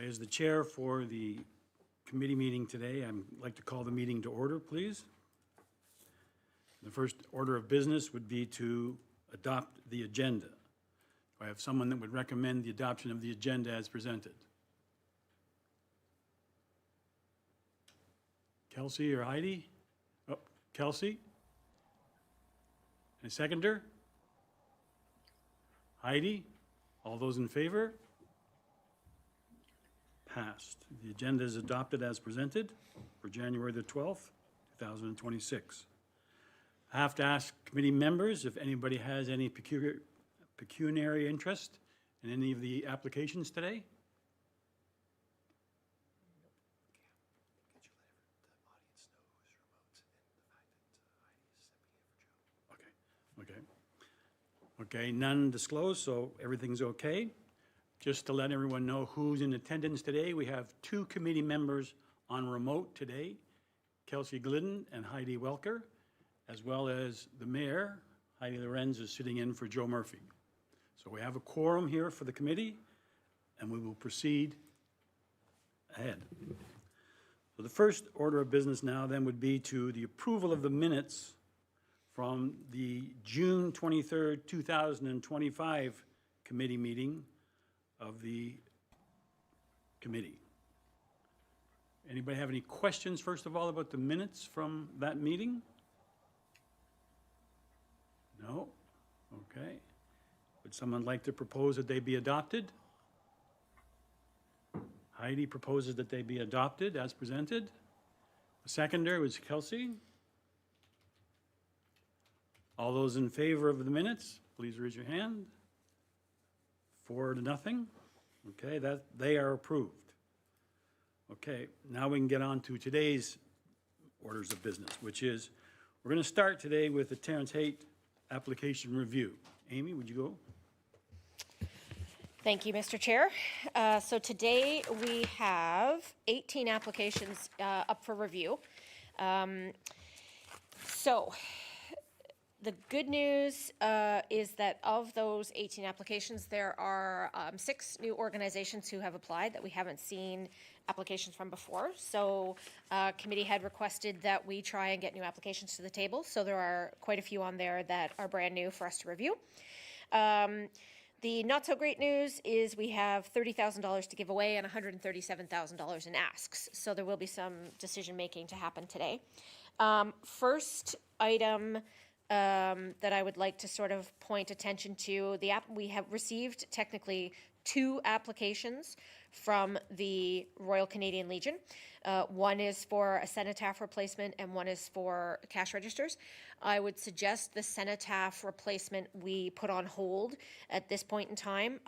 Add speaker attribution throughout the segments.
Speaker 1: Okay, as the chair for the committee meeting today, I'd like to call the meeting to order, please. The first order of business would be to adopt the agenda. Do I have someone that would recommend the adoption of the agenda as presented? Kelsey or Heidi? Oh, Kelsey? And a seconder? Heidi? All those in favor? Passed. The agenda is adopted as presented for January the 12th, 2026. I have to ask committee members if anybody has any pecuniary interest in any of the applications today? Okay, none disclosed, so everything's okay. Just to let everyone know who's in attendance today, we have two committee members on remote today, Kelsey Glidden and Heidi Welker, as well as the mayor, Heidi Lorenz, is sitting in for Joe Murphy. So we have a quorum here for the committee, and we will proceed ahead. So the first order of business now then would be to the approval of the minutes from the June 23rd, 2025 committee meeting of the committee. Anybody have any questions, first of all, about the minutes from that meeting? No? Okay. Would someone like to propose that they be adopted? Heidi proposes that they be adopted as presented. The seconder was Kelsey. All those in favor of the minutes, please raise your hand. 4-0. Okay, that they are approved. Okay, now we can get on to today's orders of business, which is we're going to start today with the Terrence Haight application review. Amy, would you go?
Speaker 2: Thank you, Mr. Chair. So today we have 18 applications up for review. The good news is that of those 18 applications, there are 6 new organizations who have applied that we haven't seen applications from before. So committee had requested that we try and get new applications to the table. So there are quite a few on there that are brand new for us to review. The not so great news is we have $30,000 to give away and $137,000 in asks. So there will be some decision making to happen today. First item that I would like to sort of point attention to, we have received technically 2 applications from the Royal Canadian Legion. One is for a cenotaph replacement and one is for cash registers. I would suggest the cenotaph replacement we put on hold at this point in time.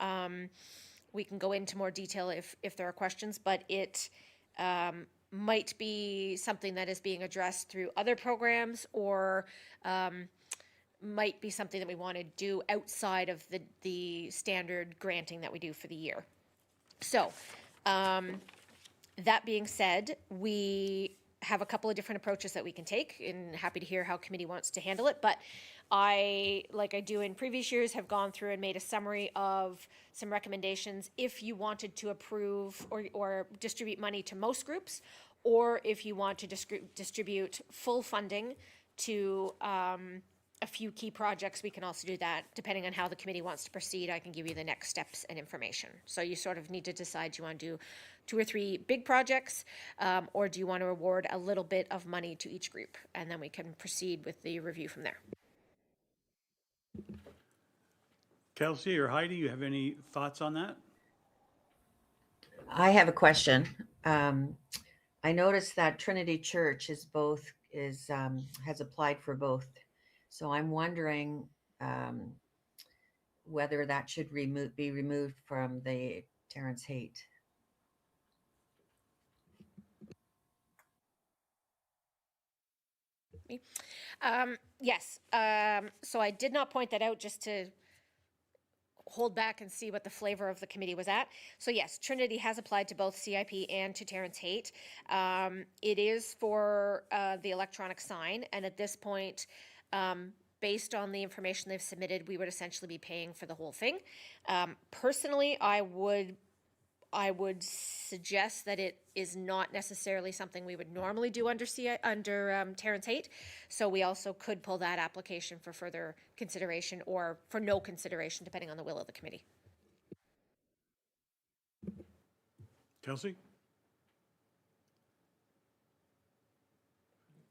Speaker 2: We can go into more detail if there are questions, but it might be something that is being addressed through other programs or might be something that we want to do outside of the standard granting that we do for the year. So that being said, we have a couple of different approaches that we can take, and happy to hear how committee wants to handle it. But I, like I do in previous years, have gone through and made a summary of some recommendations if you wanted to approve or distribute money to most groups, or if you want to distribute full funding to a few key projects. We can also do that. Depending on how the committee wants to proceed, I can give you the next steps and information. So you sort of need to decide, do you want to do 2 or 3 big projects, or do you want to award a little bit of money to each group? And then we can proceed with the review from there.
Speaker 1: Kelsey or Heidi, you have any thoughts on that?
Speaker 3: I have a question. I noticed that Trinity Church has applied for both. So I'm wondering whether that should be removed from the Terrence Haight.
Speaker 2: Yes. So I did not point that out just to hold back and see what the flavor of the committee was at. So yes, Trinity has applied to both CIP and to Terrence Haight. It is for the electronic sign, and at this point, based on the information they've submitted, we would essentially be paying for the whole thing. Personally, I would I would suggest that it is not necessarily something we would normally do under Terrence Haight. So we also could pull that application for further consideration or for no consideration, depending on the will of the committee.
Speaker 1: Kelsey?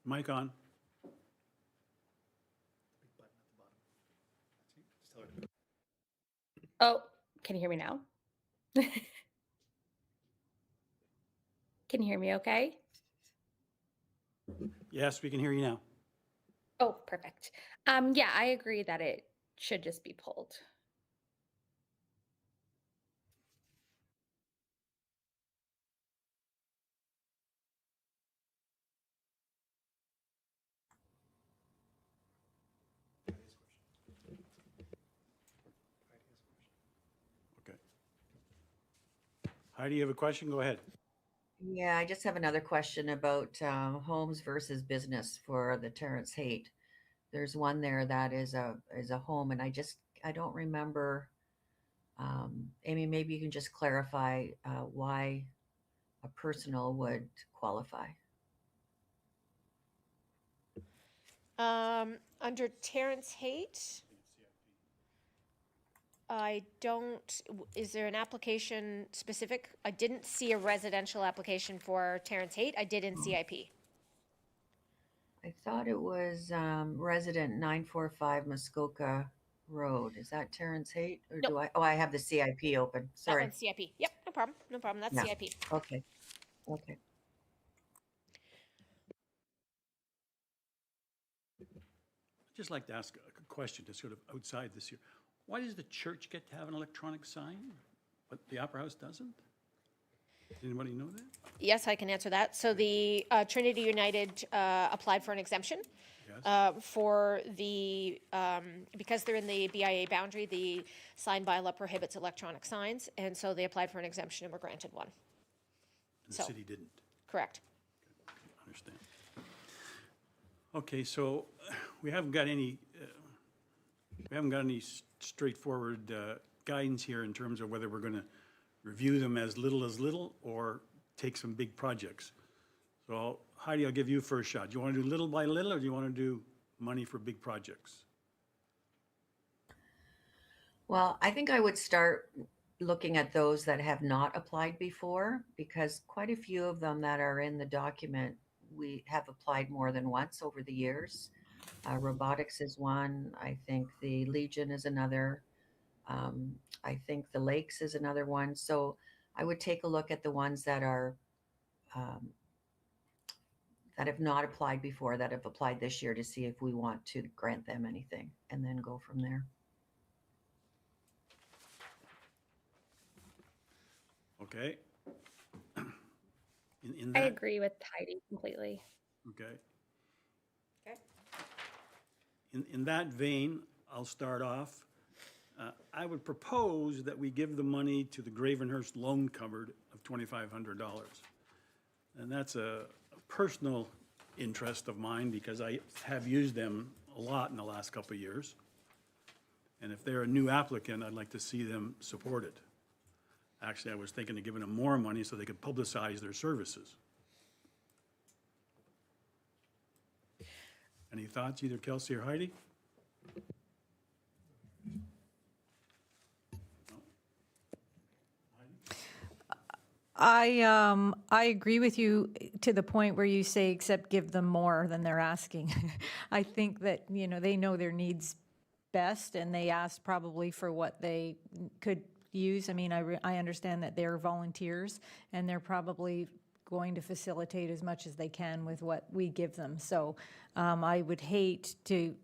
Speaker 1: Mic on.
Speaker 4: Oh, can you hear me now? Can you hear me okay?
Speaker 1: Yes, we can hear you now.
Speaker 4: Oh, perfect. Yeah, I agree that it should just be pulled.
Speaker 1: Okay. Heidi, you have a question? Go ahead.
Speaker 3: Yeah, I just have another question about homes versus business for the Terrence Haight. There's one there that is a home, and I don't remember. Amy, maybe you can just clarify why a personal would qualify.
Speaker 2: Under Terrence Haight, I don't, is there an application specific? I didn't see a residential application for Terrence Haight. I did in CIP.
Speaker 3: I thought it was resident 945 Muskoka Road. Is that Terrence Haight, or do I? Oh, I have the CIP open.
Speaker 2: That
Speaker 3: Sorry.
Speaker 2: one's CIP. Yep, no problem, no problem. That's
Speaker 3: Yeah.
Speaker 2: CIP.
Speaker 3: Okay. Okay.
Speaker 1: I'd just like to ask a question to sort of outside this here. Why does the church get to have an electronic sign, but the Opera House doesn't? Does anybody know that?
Speaker 2: Yes, I can answer that. So the Trinity United applied for an exemption
Speaker 1: Yes.
Speaker 2: for the, because they're in the BIA boundary, the sign bylaw prohibits electronic signs, and so they applied for an exemption and were granted one.
Speaker 1: And the
Speaker 2: So-
Speaker 1: city didn't.
Speaker 2: Correct.
Speaker 1: Understand. Okay, so we haven't got any, straightforward guidance here in terms of whether we're going to review them as little or take some big projects. So Heidi, I'll give you first shot. Do you want to do little by little, or do you want to do money for big projects?
Speaker 3: Well, I think I would start looking at those that have not applied before, because quite a few of them that are in the document, we have applied more than once over the years. Robotics is one. I think the Legion is another. I think the Lakes is another one. So I would take a look at the ones that are that have not applied before, that have applied this year, to see if we want to grant them anything, and then go from there.
Speaker 1: Okay? In
Speaker 4: I
Speaker 1: that,
Speaker 4: agree with Heidi completely.
Speaker 1: okay?
Speaker 2: Okay.
Speaker 1: In that vein, I'll start off. I would propose that we give the money to the Gravenhurst loan cupboard of $2,500. And that's a personal interest of mine, because I have used them a lot in the last couple of years. And if they're a new applicant, I'd like to see them supported. Actually, I was thinking of giving them more money so they could publicize their services. Any thoughts, either Kelsey or Heidi?
Speaker 5: I agree with you to the point where you say, except give them more than they're asking. I think that, they know their needs best, and they asked probably for what they could use. I mean, I understand that they're volunteers, and they're probably going to facilitate as much as they can with what we give them. So I would hate to,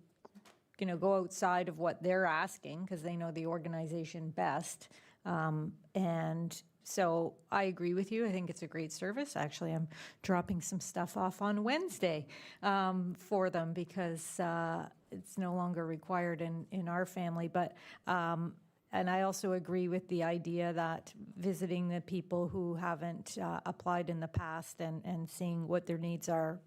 Speaker 5: go outside of what they're asking, because they know the organization best. And so I agree with you. I think it's a great service. Actually, I'm dropping some stuff off on Wednesday for them, because it's no longer required in our family. But and I also agree with the idea that visiting the people who haven't applied in the past and seeing what their needs are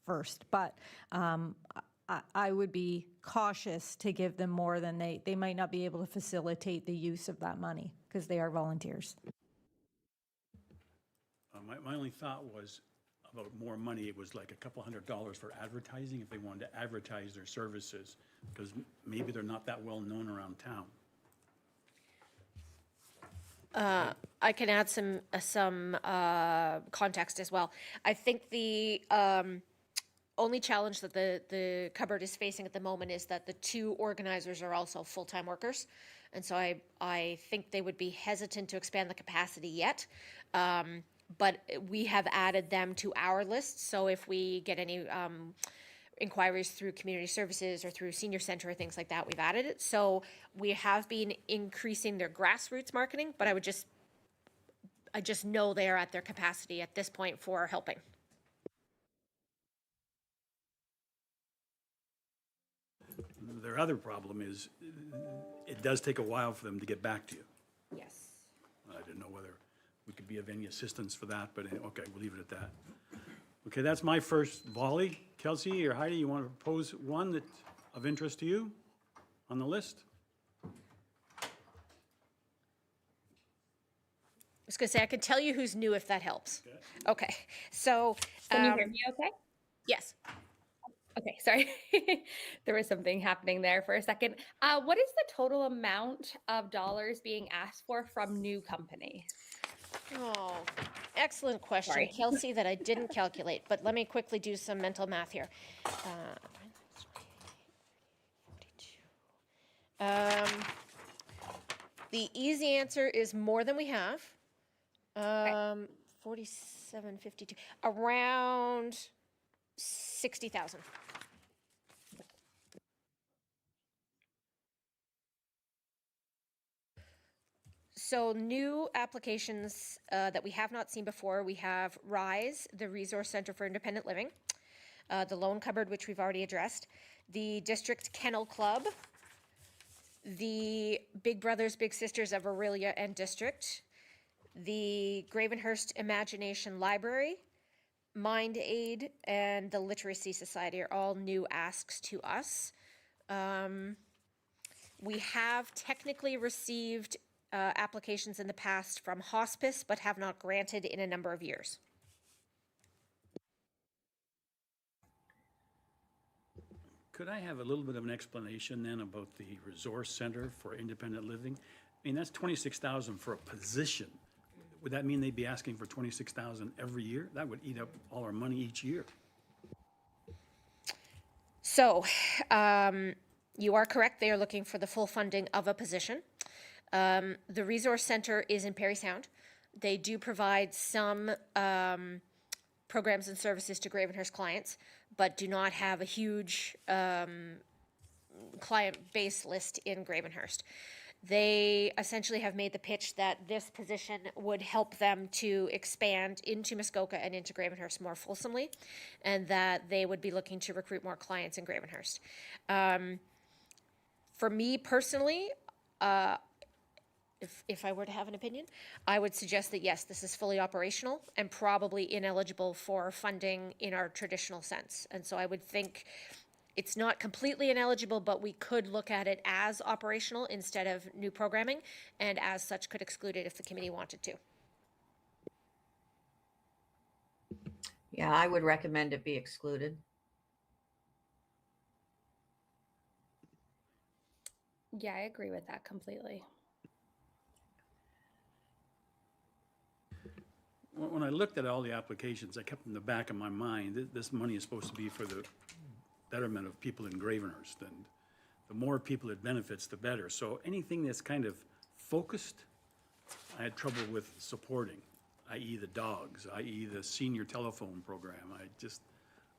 Speaker 5: first. But I would be cautious to give them more than they might not be able to facilitate the use of that money, because they are volunteers.
Speaker 1: my only thought was about more money, it was like a couple $100 for advertising, if they wanted to advertise their services, because maybe they're not that well known around town.
Speaker 2: I can add some context as well. I think the only challenge that the cupboard is facing at the moment is that the two organizers are also full-time workers. And so I think they would be hesitant to expand the capacity yet. But we have added them to our list. So if we get any inquiries through community services or through senior center or things like that, we've added it. So we have been increasing their grassroots marketing, but I just know they are at their capacity at this point for helping.
Speaker 1: Their other problem is, it does take a while for them to get back to you.
Speaker 2: Yes.
Speaker 1: I didn't know whether we could be of any assistance for that, but okay, we'll leave it at that. Okay, that's my first volley. Kelsey or Heidi, you want to propose one that's of interest to you on the list?
Speaker 2: I was gonna say, I can tell you who's new if that helps. Okay, so,
Speaker 4: Can you hear me okay?
Speaker 2: yes.
Speaker 4: Okay, sorry. There was something happening there for a second. What is the total amount of dollars being asked for from new companies?
Speaker 2: Oh, excellent question,
Speaker 4: Sorry.
Speaker 2: Kelsey, that I didn't calculate, but let me quickly do some mental math here. The easy answer is more than we have. 4752, around 60,000. So new applications that we have not seen before, we have RISE, the Resource Center for Independent Living, the Loan Cupboard, which we've already addressed, the District Kennel Club, the Big Brothers Big Sisters of Aurelia and District, the Gravenhurst Imagination Library, Mind Aid, and the Literacy Society are all new asks to us. We have technically received applications in the past from hospice, but have not granted in a number of years.
Speaker 1: Could I have a little bit of an explanation then about the Resource Center for Independent Living? I mean, that's 26,000 for a position. Would that mean they'd be asking for 26,000 every year? That would eat up all our money each year.
Speaker 2: So, you are correct. They are looking for the full funding of a position. The Resource Center is in Parry Sound. They do provide some programs and services to Gravenhurst clients, but do not have a huge client base list in Gravenhurst. They essentially have made the pitch that this position would help them to expand into Muskoka and into Gravenhurst more fulsomely, and that they would be looking to recruit more clients in Gravenhurst. For me personally, if I were to have an opinion, I would suggest that yes, this is fully operational and probably ineligible for funding in our traditional sense. And so I would think it's not completely ineligible, but we could look at it as operational instead of new programming, and as such could exclude it if the committee wanted to.
Speaker 3: Yeah, I would recommend it be excluded.
Speaker 4: Yeah, I agree with that completely.
Speaker 1: When I looked at all the applications, I kept in the back of my mind, this money is supposed to be for the betterment of people in Gravenhurst, and the more people it benefits, the better. So anything that's kind of focused, I had trouble with supporting, i.e. the dogs, i.e. the senior telephone program.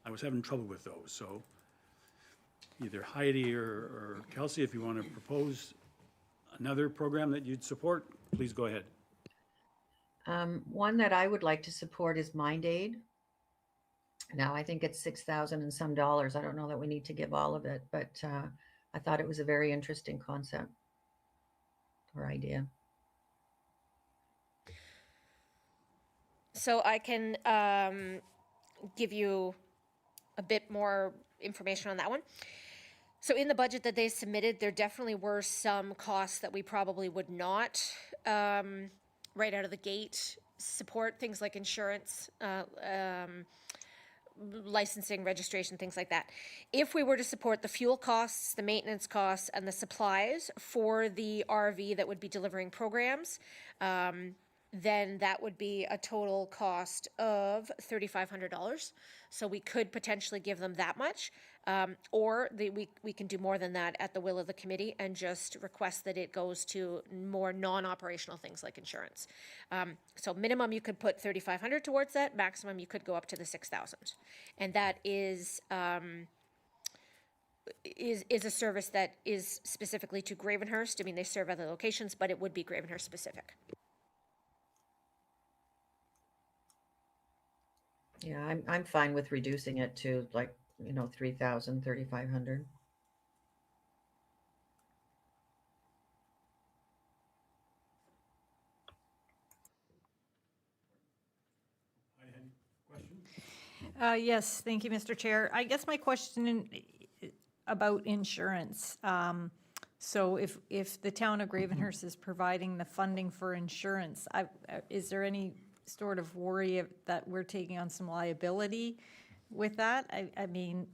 Speaker 1: I was having trouble with those. So either Heidi or Kelsey, if you want to propose another program that you'd support, please go ahead.
Speaker 3: One that I would like to support is Mind Aid. Now, I think it's 6,000 and some dollars. I don't know that we need to give all of it, but I thought it was a very interesting concept or idea.
Speaker 2: So I can give you a bit more information on that one. So in the budget that they submitted, there definitely were some costs that we probably would not right out of the gate support things like insurance, licensing, registration, things like that. If we were to support the fuel costs, the maintenance costs, and the supplies for the RV that would be delivering programs, then that would be a total cost of $3,500. So we could potentially give them that much, or we can do more than that at the will of the committee and just request that it goes to more non-operational things like insurance. So minimum you could put $3,500 towards that. Maximum you could go up to the $6,000, and that is a service that is specifically to Gravenhurst. I mean, they serve other locations, but it would be Gravenhurst specific.
Speaker 3: Yeah, I'm fine with reducing it to like, 3,000, 3,500.
Speaker 5: Yes, thank you, Mr. Chair. I guess my question about insurance. So if the town of Gravenhurst is providing the funding for insurance, is there any sort of worry that we're taking on some liability with that? I mean,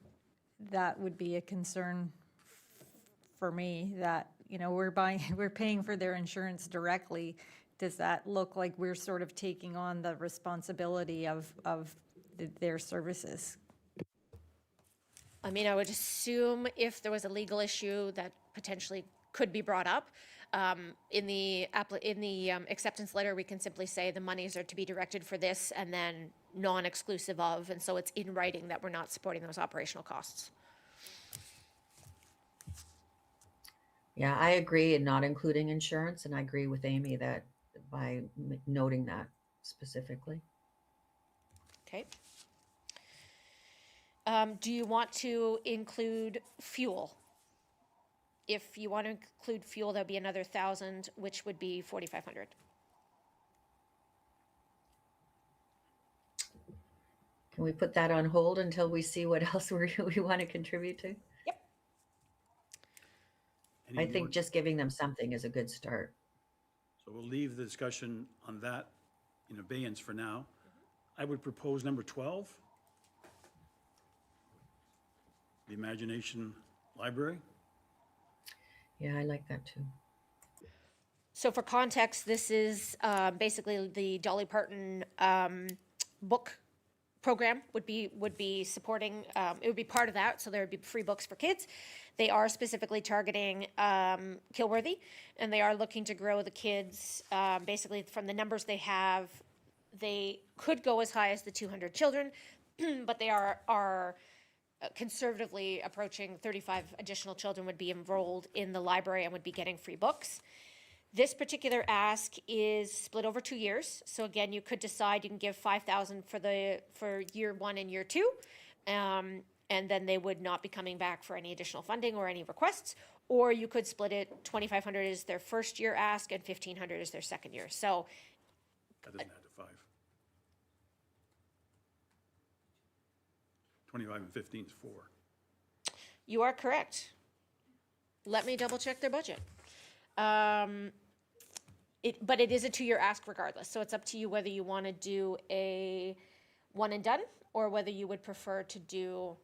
Speaker 5: that would be a concern for me, that, we're paying for their insurance directly. Does that look like we're sort of taking on the responsibility of their services?
Speaker 2: I mean, I would assume if there was a legal issue that potentially could be brought up, in the acceptance letter, we can simply say the monies are to be directed for this and then non-exclusive of, and so it's in writing that we're not supporting those operational costs.
Speaker 3: Yeah, I agree in not including insurance, and I agree with Amy that by noting that specifically.
Speaker 2: Okay. Do you want to include fuel? If you want to include fuel, that'd be another 1,000, which would be 4,500.
Speaker 3: Can we put that on hold until we see what else we want to contribute to?
Speaker 2: Yep.
Speaker 3: I think just giving them something is a good start.
Speaker 1: So we'll leave the discussion on that in abeyance for now. I would propose number 12, the Imagination Library.
Speaker 3: Yeah, I like that too.
Speaker 2: So for context, this is basically the Dolly Parton book program would be supporting. It would be part of that, so there would be free books for kids. They are specifically targeting Kilworthy, and they are looking to grow the kids. Basically, from the numbers they have, they could go as high as the 200 children, but they are conservatively approaching 35 additional children would be enrolled in the library and would be getting free books. This particular ask is split over 2 years. So again, you could decide you can give 5,000 for year 1 and year 2, and then they would not be coming back for any additional funding or any requests. Or you could split it, 2,500 is their first year ask and 1,500 is their second year. So
Speaker 1: That doesn't add to 5. 25 and 15 is 4.
Speaker 2: you are correct. Let me double check their budget. But it is a 2-year ask regardless, so it's up to you whether you want to do a one and done or whether you would prefer to do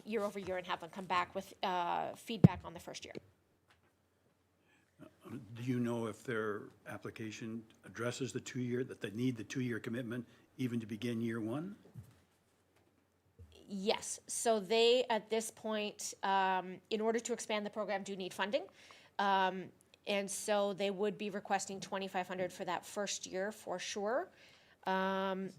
Speaker 2: year over year and have them come back with feedback on the first year.
Speaker 1: Do you know if their application addresses the 2-year, that they need the 2-year commitment even to begin year 1?
Speaker 2: Yes, so they, at this point, in order to expand the program, do need funding. And so they would be requesting 2,500 for that first year for sure. So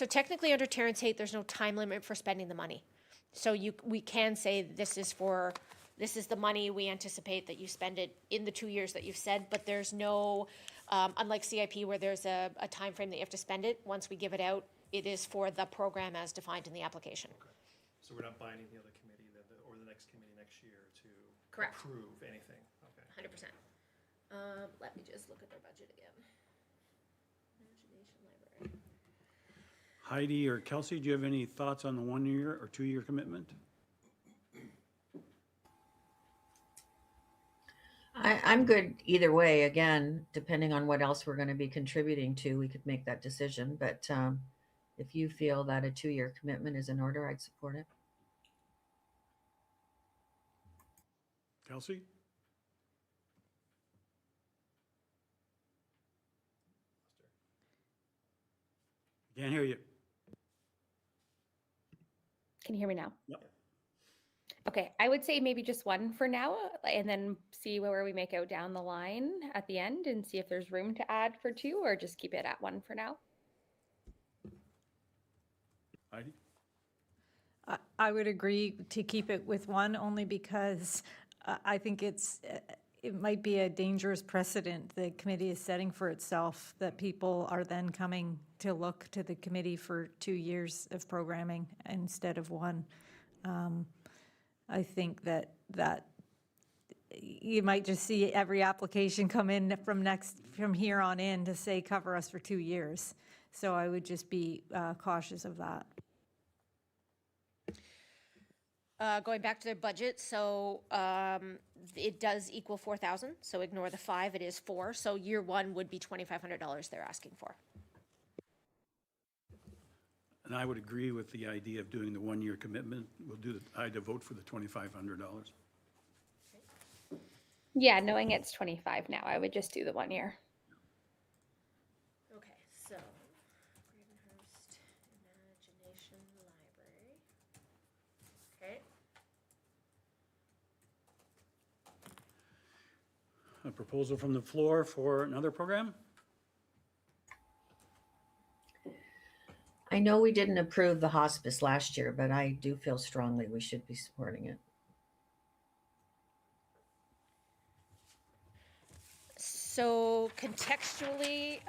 Speaker 2: technically under Terrence Haight, there's no time limit for spending the money. So we can say this is the money we anticipate that you spend it in the 2 years that you've said, but there's no, unlike CIP where there's a time frame that you have to spend it, once we give it out, it is for the program as defined in the application.
Speaker 6: So we're not binding the other committee or the next committee next year to
Speaker 2: Correct.
Speaker 6: approve anything? Okay.
Speaker 2: 100%. Let me just look at their budget again. Imagination Library.
Speaker 1: Heidi or Kelsey, do you have any thoughts on the 1-year or 2-year commitment?
Speaker 3: I'm good either way. Again, depending on what else we're going to be contributing to, we could make that decision. But if you feel that a 2-year commitment is in order, I'd support it.
Speaker 1: Kelsey? Can't hear you.
Speaker 4: Can you hear me now?
Speaker 1: Yep.
Speaker 4: Okay, I would say maybe just one for now, and then see where we make out down the line at the end and see if there's room to add for 2, or just keep it at 1 for now.
Speaker 1: Heidi?
Speaker 5: I would agree to keep it with one, only because I think it might be a dangerous precedent the committee is setting for itself, that people are then coming to look to the committee for 2 years of programming instead of 1. I think that you might just see every application come in from here on in to say, cover us for 2 years. So I would just be cautious of that.
Speaker 2: Going back to their budget, so it does equal 4,000, so ignore the 5, it is 4. So year 1 would be $2,500 they're asking for.
Speaker 1: And I would agree with the idea of doing the 1-year commitment. I'd vote for the $2,500.
Speaker 4: Yeah, knowing it's 25 now, I would just do the 1 year.
Speaker 2: Okay, so Gravenhurst Imagination Library. Okay.
Speaker 1: A proposal from the floor for another program?
Speaker 3: I know we didn't approve the hospice last year, but I do feel strongly we should be supporting it.
Speaker 2: So contextually,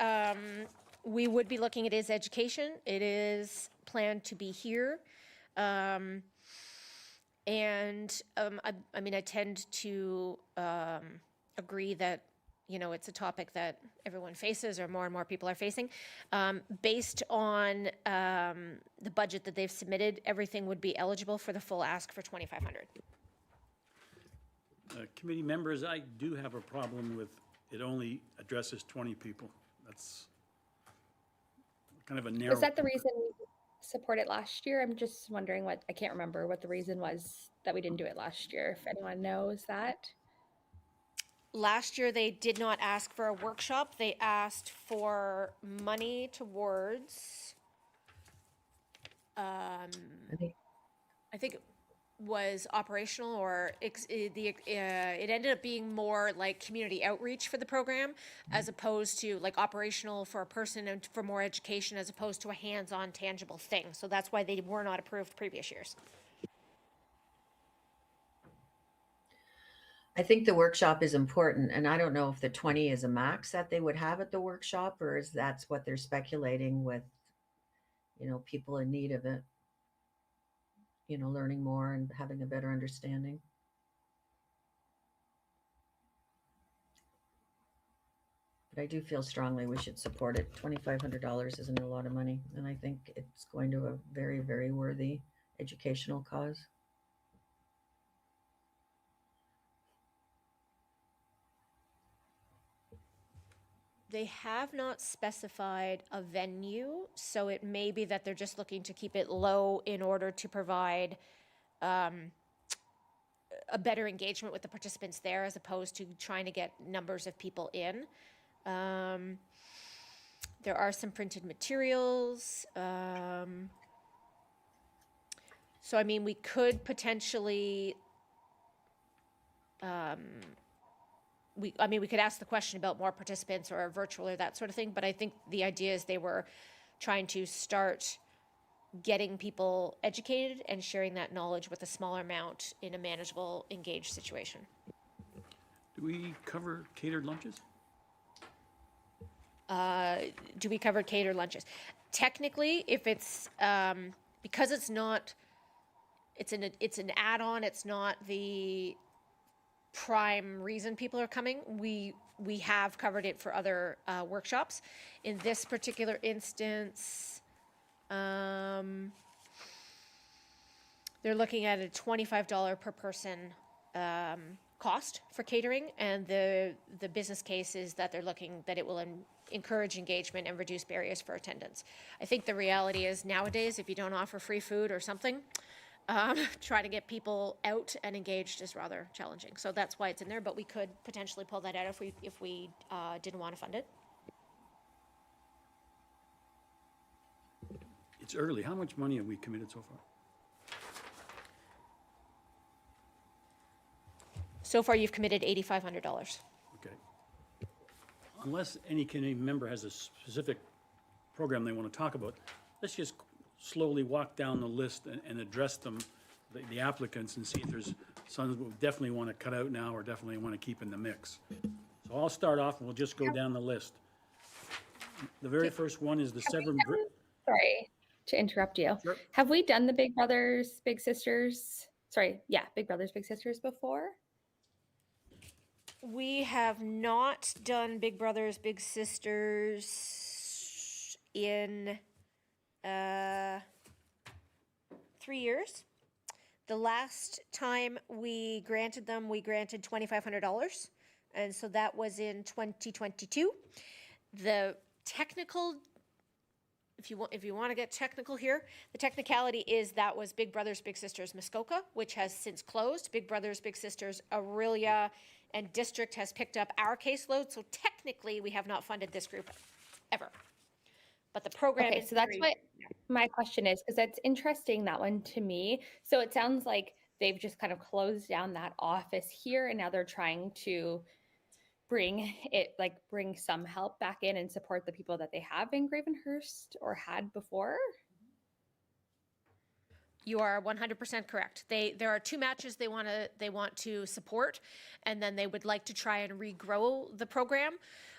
Speaker 2: we would be looking at is education. It is planned to be here. I mean, I tend to agree that, you know, it's a topic that everyone faces, or more and more people are facing. Based on the budget that they've submitted, everything would be eligible for the full ask for $2,500.
Speaker 1: Committee members, I do have a problem with it only addresses 20 people. That's kind of a narrow.
Speaker 4: Was that the reason we supported last year? I'm just wondering I can't remember what the reason was that we didn't do it last year. If anyone knows that.
Speaker 2: Last year, they did not ask for a workshop. They asked for money towards,
Speaker 3: I think
Speaker 2: I think it was operational, or it ended up being more like community outreach for the program, as opposed to like operational for a person and for more education, as opposed to a hands-on tangible thing. So that's why they were not approved previous years.
Speaker 3: I think the workshop is important, and I don't know if the 20 is a max that they would have at the workshop, or is that's what they're speculating with, you know, people in need of it, you know, learning more and having a better understanding. But I do feel strongly we should support it. $2,500 isn't a lot of money, and I think it's going to a very, very worthy educational cause.
Speaker 2: They have not specified a venue, so it may be that they're just looking to keep it low in order to provide a better engagement with the participants there, as opposed to trying to get numbers of people in. There are some printed materials. So, I mean, we could potentially, we could ask the question about more participants or virtual or that sort of thing, but I think the idea is they were trying to start getting people educated and sharing that knowledge with a smaller amount in a manageable, engaged situation.
Speaker 1: Do we cover catered lunches?
Speaker 2: Do we cover catered lunches? Technically, if it's, because it's not, it's an add-on, it's not the prime reason people are coming, we have covered it for other workshops. In this particular instance, they're looking at a $25 per person cost for catering, and the business case is that they're looking that it will encourage engagement and reduce barriers for attendance. I think the reality is nowadays, if you don't offer free food or something, trying to get people out and engaged is rather challenging. So that's why it's in there, but we could potentially pull that out if we didn't want to fund it.
Speaker 1: It's early. How much money have we committed so far?
Speaker 2: So far, you've committed $8,500.
Speaker 1: Okay. Unless any committee member has a specific program they want to talk about, let's just slowly walk down the list and address them, the applicants, and see if there's some we definitely want to cut out now or definitely want to keep in the mix. So I'll start off and we'll just go down the list. The very first one is the Severn Bridge.
Speaker 4: Sorry to interrupt you.
Speaker 1: Sure.
Speaker 4: Have we done the Big Brothers Big Sisters? Sorry, yeah, Big Brothers Big Sisters before?
Speaker 2: We have not done Big Brothers Big Sisters in 3 years. The last time we granted them, we granted $2,500, and so that was in 2022. The technical, if you want to get technical here, the technicality is that was Big Brothers Big Sisters Muskoka, which has since closed. Big Brothers Big Sisters Aurelia and District has picked up our caseload, so technically we have not funded this group ever. But the program
Speaker 4: Okay,
Speaker 2: is
Speaker 4: so that's
Speaker 2: free.
Speaker 4: what my question is, because that's interesting, that one to me. So it sounds like they've just kind of closed down that office here, and now they're trying to bring some help back in and support the people that they have in Gravenhurst or had before.
Speaker 2: You are 100% correct. There are 2 matches they want to support, and then they would like to try and regrow the program.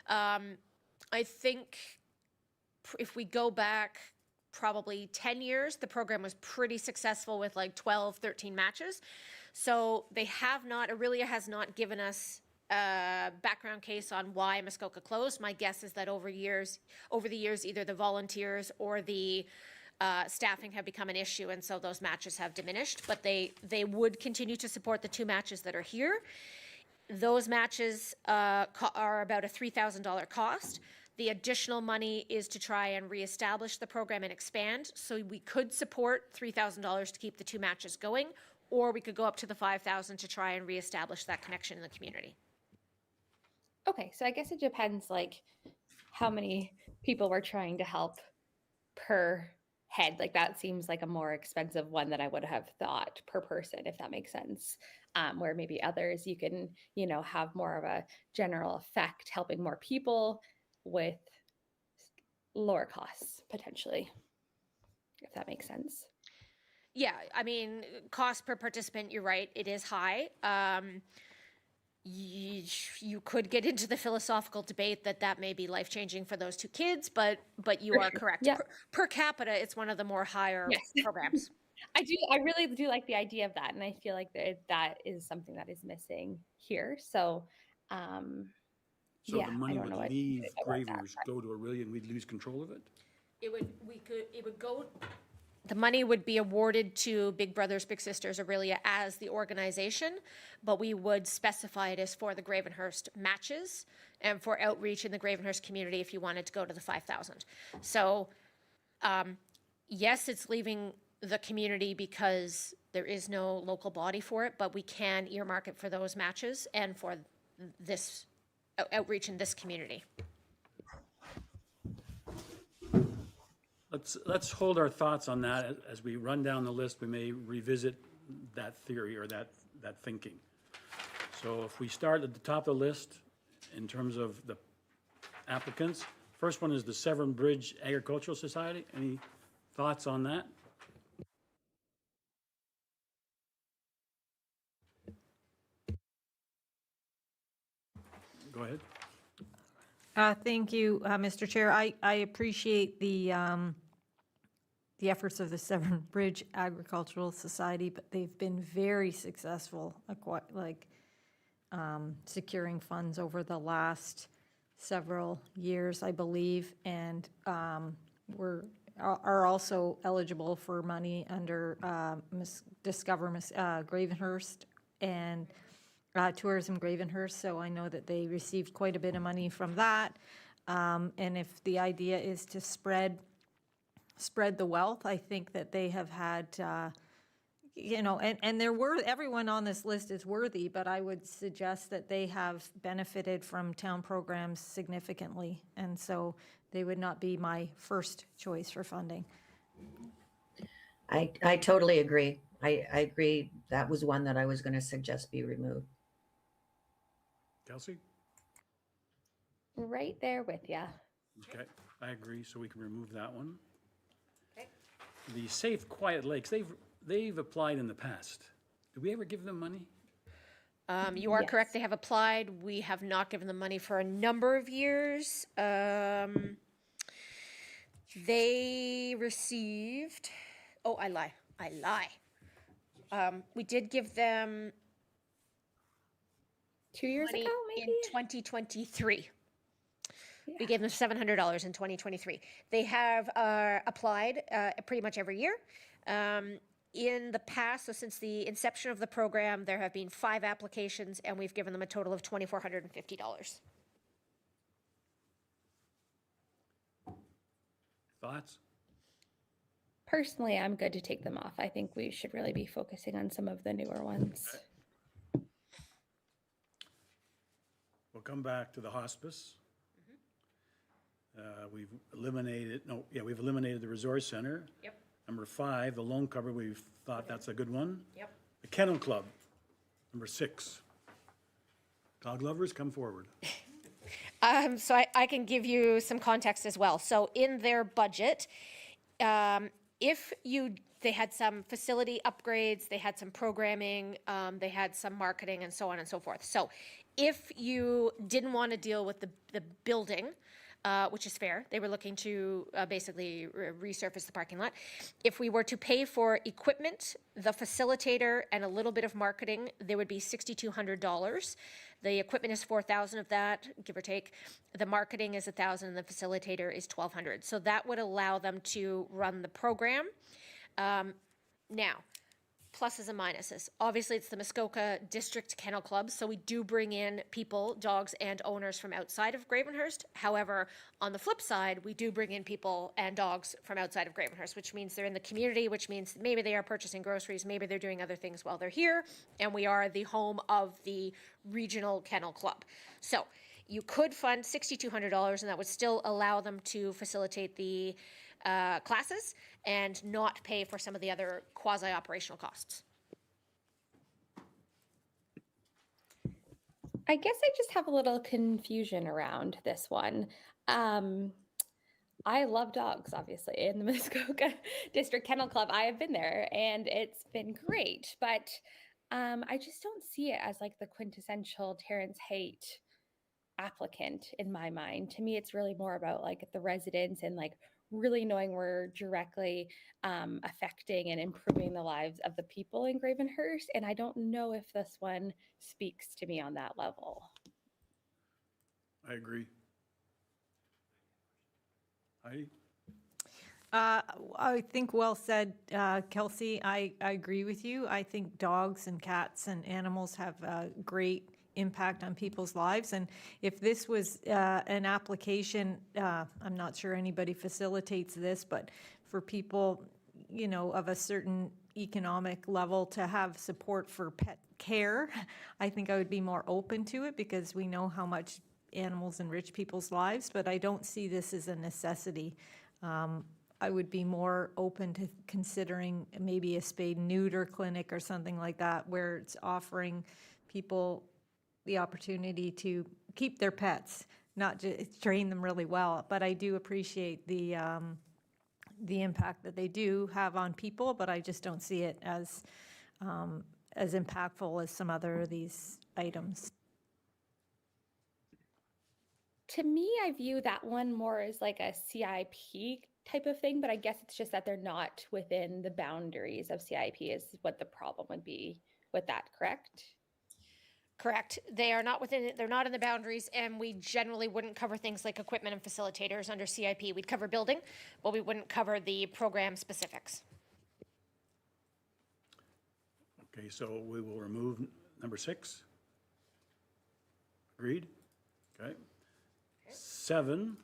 Speaker 2: I think if we go back probably 10 years, the program was pretty successful with like 12, 13 matches. So they have not, Aurelia has not given us a background case on why Muskoka closed. My guess is that over the years, either the volunteers or the staffing have become an issue, and so those matches have diminished, but they would continue to support the 2 matches that are here. Those matches are about a $3,000 cost. The additional money is to try and reestablish the program and expand, so we could support $3,000 to keep the 2 matches going, or we could go up to the $5,000 to try and reestablish that connection in the community.
Speaker 4: Okay, so I guess it depends like how many people we're trying to help per head. Like that seems like a more expensive one than I would have thought per person, if that makes sense. Where maybe others you can, have more of a general effect, helping more people with lower costs potentially, if that makes sense.
Speaker 2: Yeah, I mean, cost per participant, you're right, it is high. You could get into the philosophical debate that may be life-changing for those 2 kids, but you are correct.
Speaker 4: Yeah.
Speaker 2: Per capita, it's one of the more higher programs.
Speaker 4: I really do like the idea of that, and I feel like that is something that is missing here. So,
Speaker 1: So
Speaker 4: yeah,
Speaker 1: the money
Speaker 4: I don't
Speaker 1: would
Speaker 4: know what
Speaker 1: leave
Speaker 4: to say about that,
Speaker 1: Gravenhurst, go to Aurelia, and we'd lose control of it?
Speaker 2: The money would be awarded to Big Brothers Big Sisters Aurelia as the organization, but we would specify it as for the Gravenhurst matches and for outreach in the Gravenhurst community if you wanted to go to the 5,000. So, yes, it's leaving the community because there is no local body for it, but we can earmark it for those matches and for this outreach in this community.
Speaker 1: Let's hold our thoughts on that. As we run down the list, we may revisit that theory or that thinking. So if we start at the top of the list in terms of the applicants, first one is the Severn Bridge Agricultural Society. Any thoughts on that? Go ahead.
Speaker 5: Thank you, Mr. Chair. I appreciate the efforts of the Severn Bridge Agricultural Society, but they've been very successful, securing funds over the last several years, I believe, and are also eligible for money under Discover Gravenhurst, and Tourism Gravenhurst, so I know that they received quite a bit of money from that. And if the idea is to spread the wealth, I think that they have had, and everyone on this list is worthy, but I would suggest that they have benefited from town programs significantly. And so they would not be my first choice for funding.
Speaker 3: I totally agree. I agree. That was one that I was going to suggest be removed.
Speaker 1: Kelsey?
Speaker 4: Right there with you.
Speaker 1: Okay, I agree, so we can remove that one.
Speaker 2: Okay.
Speaker 1: The Safe Quiet Lakes, they've applied in the past. Did we ever give them money?
Speaker 2: You are correct,
Speaker 4: Yes.
Speaker 2: they have applied. We have not given them money for a number of years. They received, oh, I lie. We did give them
Speaker 4: 2 years
Speaker 2: money
Speaker 4: ago,
Speaker 2: in
Speaker 4: maybe?
Speaker 2: 2023. We
Speaker 4: Yeah.
Speaker 2: gave them $700 in 2023. They have applied pretty much every year. In the past, so since the inception of the program, there have been 5 applications, and we've given them a total of $2,450.
Speaker 1: Thoughts?
Speaker 4: Personally, I'm good to take them off. I think we should really be focusing on some of the newer ones.
Speaker 1: We'll come back to the hospice. We've eliminated the Resource Center.
Speaker 2: Yep.
Speaker 1: Number 5, the loan cover, we've thought that's a good one.
Speaker 2: Yep.
Speaker 1: The Kennel Club, number 6. Dog lovers, come forward.
Speaker 2: So I can give you some context as well. So in their budget, they had some facility upgrades, they had some programming, they had some marketing and so on and so forth. So if you didn't want to deal with the building, which is fair, they were looking to basically resurface the parking lot. If we were to pay for equipment, the facilitator, and a little bit of marketing, there would be $6,200. The equipment is $4,000 of that, give or take. The marketing is $1,000, and the facilitator is $1,200. So that would allow them to run the program. Now, pluses and minuses. Obviously, it's the Muskoka District Kennel Club, so we do bring in people, dogs, and owners from outside of Gravenhurst. However, on the flip side, we do bring in people and dogs from outside of Gravenhurst, which means they're in the community, which means maybe they are purchasing groceries, maybe they're doing other things while they're here, and we are the home of the Regional Kennel Club. So you could fund $6,200, and that would still allow them to facilitate the classes and not pay for some of the other quasi-operational costs.
Speaker 4: I guess I just have a little confusion around this one. I love dogs, obviously, in the Muskoka District Kennel Club. I have been there and it's been great, but I just don't see it as like the quintessential Terrence Haight applicant in my mind. To me, it's really more about like the residents and like really knowing we're directly affecting and improving the lives of the people in Gravenhurst. And I don't know if this one speaks to me on that level.
Speaker 1: I agree. Heidi?
Speaker 5: I think well said, Kelsey. I agree with you. I think dogs and cats and animals have a great impact on people's lives. And if this was an application, I'm not sure anybody facilitates this, but for people, of a certain economic level to have support for pet care, I think I would be more open to it because we know how much animals enrich people's lives, but I don't see this as a necessity. I would be more open to considering maybe a spay neuter clinic or something like that where it's offering people the opportunity to keep their pets, not just train them really well. But I do appreciate the impact that they do have on people, but I just don't see it as impactful as some other of these items.
Speaker 4: To me, I view that one more as like a CIP type of thing, but I guess it's just that they're not within the boundaries of CIP is what the problem would be with that, correct?
Speaker 2: Correct. They are not within, they're not in the boundaries, and we generally wouldn't cover things like equipment and facilitators under CIP. We'd cover building, but we wouldn't cover the program specifics.
Speaker 1: Okay, so we will remove number 6. Agreed? Okay. 7,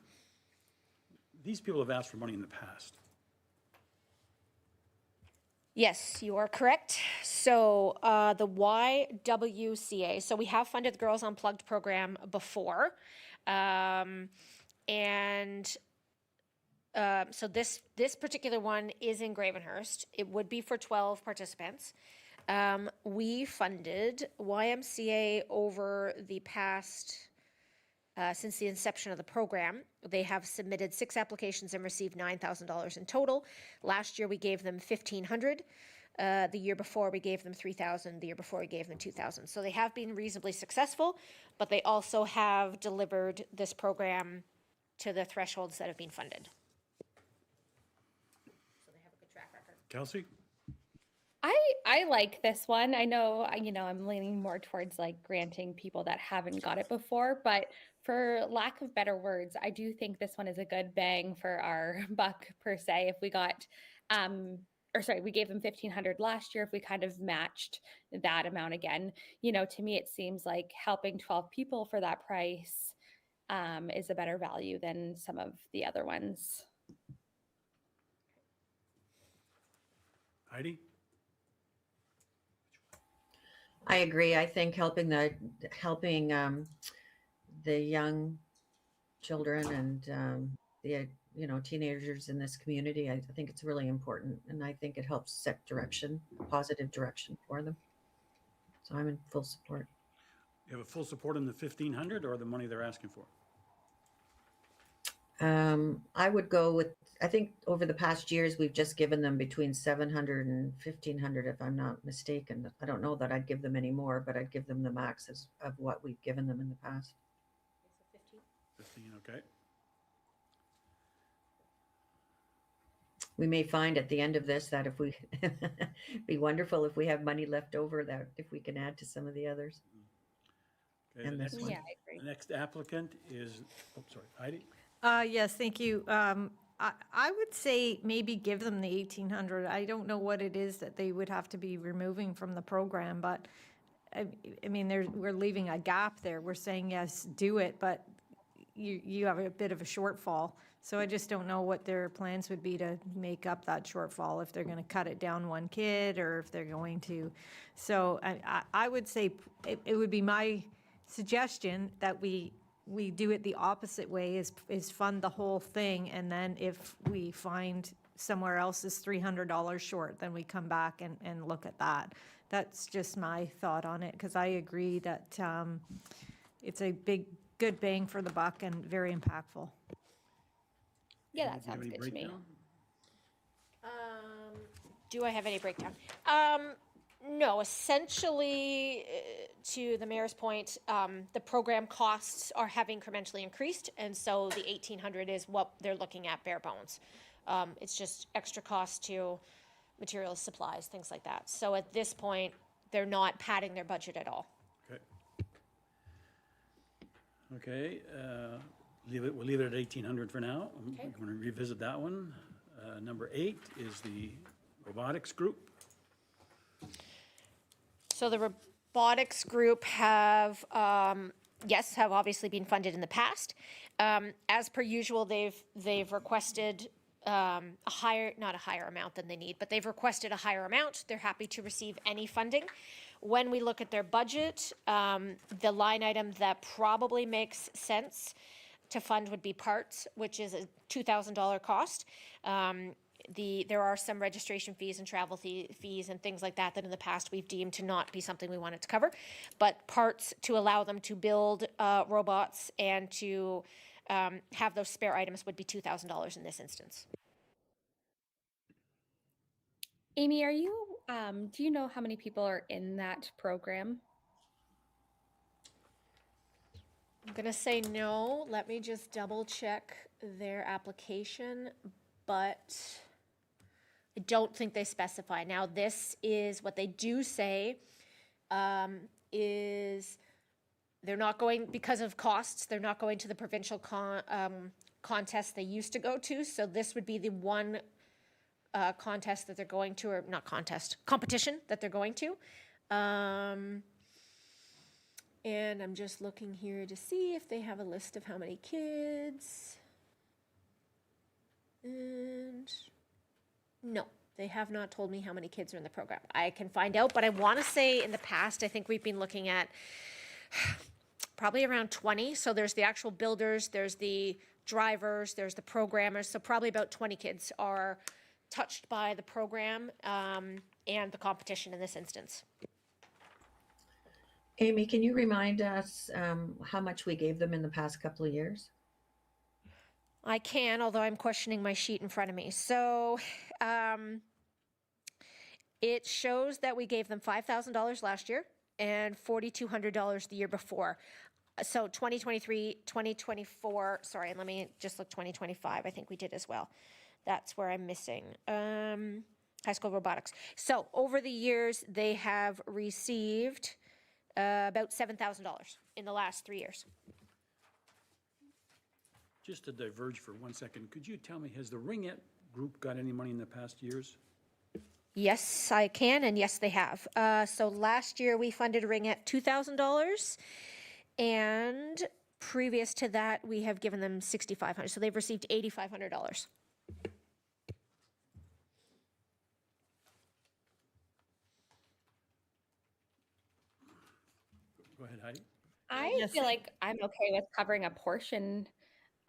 Speaker 1: these people have asked for money in the past.
Speaker 2: Yes, you are correct. So the YWCA, so we have funded the Girls Unplugged program before. And so this particular one is in Gravenhurst. It would be for 12 participants. We funded YMCA over the past, since the inception of the program. They have submitted 6 applications and received $9,000 in total. Last year we gave them $1,500. The year before we gave them $3,000. The year before we gave them $2,000. So they have been reasonably successful, but they also have delivered this program to the thresholds that have been funded. So they have a good track record.
Speaker 1: Kelsey?
Speaker 4: I like this one. I know, I'm leaning more towards like granting people that haven't got it before, but for lack of better words, I do think this one is a good bang for our buck per se. If we got, we gave them $1,500 last year. If we kind of matched that amount again, to me, it seems like helping 12 people for that price is a better value than some of the other ones.
Speaker 1: Heidi?
Speaker 3: I agree. I think helping the young children and the teenagers in this community, I think it's really important, and I think it helps set direction, positive direction for them. So I'm in full support.
Speaker 1: You have a full support in the 1,500 or the money they're asking for?
Speaker 3: I would go with, I think over the past years, we've just given them between 700 and 1,500, if I'm not mistaken. I don't know that I'd give them any more, but I'd give them the max of what we've given them in the past.
Speaker 1: 15, okay.
Speaker 3: We may find at the end of this that if we, be wonderful if we have money left over, that if we can add to some of the others.
Speaker 1: Okay,
Speaker 3: And
Speaker 1: the
Speaker 3: this
Speaker 1: next-
Speaker 3: one.
Speaker 4: Yeah, I agree.
Speaker 1: The next applicant is, sorry, Heidi?
Speaker 5: Yes, thank you. I would say maybe give them the 1,800. I don't know what it is that they would have to be removing from the program, but I mean, we're leaving a gap there. We're saying, yes, do it, but you have a bit of a shortfall. So I just don't know what their plans would be to make up that shortfall, if they're going to cut it down one kid or if they're going to. So I would say it would be my suggestion that we do it the opposite way, is fund the whole thing, and then if we find somewhere else is $300 short, then we come back and look at that. That's just my thought on it, because I agree that it's a good bang for the buck and very impactful.
Speaker 4: Yeah,
Speaker 1: Do
Speaker 4: that
Speaker 1: you have
Speaker 4: sounds
Speaker 1: any
Speaker 4: good to me.
Speaker 1: breakdown?
Speaker 2: Do I have any breakdown? No, essentially, to the mayor's point, the program costs have incrementally increased, and so the 1,800 is what they're looking at, bare bones. It's just extra cost to materials, supplies, things like that. So at this point, they're not padding their budget at all.
Speaker 1: Okay. Okay, we'll leave it at 1,800 for now.
Speaker 2: Okay.
Speaker 1: I'm going to revisit that one. Number 8 is the robotics group.
Speaker 2: So the robotics group have obviously been funded in the past. As per usual, they've requested not a higher amount than they need, but they've requested a higher amount. They're happy to receive any funding. When we look at their budget, the line item that probably makes sense to fund would be parts, which is a $2,000 cost. There are some registration fees and travel fees and things like that in the past we've deemed to not be something we wanted to cover. But parts to allow them to build robots and to have those spare items would be $2,000 in this instance.
Speaker 4: Amy, do you know how many people are in that program?
Speaker 2: I'm gonna say no. Let me just double check their application, but I don't think they specify. Now, this is what they do say, is they're not going, because of costs, they're not going to the provincial contest they used to go to. So this would be the one contest that they're going to, or not contest, competition that they're going to. And I'm just looking here to see if they have a list of how many kids. And no, they have not told me how many kids are in the program. I can find out, but I want to say in the past, I think we've been looking at probably around 20. So there's the actual builders, there's the drivers, there's the programmers. So probably about 20 kids are touched by the program and the competition in this instance.
Speaker 3: Amy, can you remind us how much we gave them in the past couple of years?
Speaker 2: I can, although I'm questioning my sheet in front of me. So it shows that we gave them $5,000 last year and $4,200 the year before. So 2023, 2024, sorry, and let me just look 2025, I think we did as well. That's where I'm missing. High school robotics. So over the years, they have received about $7,000 in the last 3 years.
Speaker 1: Just to diverge for 1 second, could you tell me, has the Ringette group got any money in the past years?
Speaker 2: Yes, I can, and yes, they have. So last year we funded Ring at $2,000, and previous to that we have given them $6,500. So they've received $8,500.
Speaker 1: Go ahead, Heidi.
Speaker 4: I
Speaker 5: Yes.
Speaker 4: feel like I'm okay with covering a portion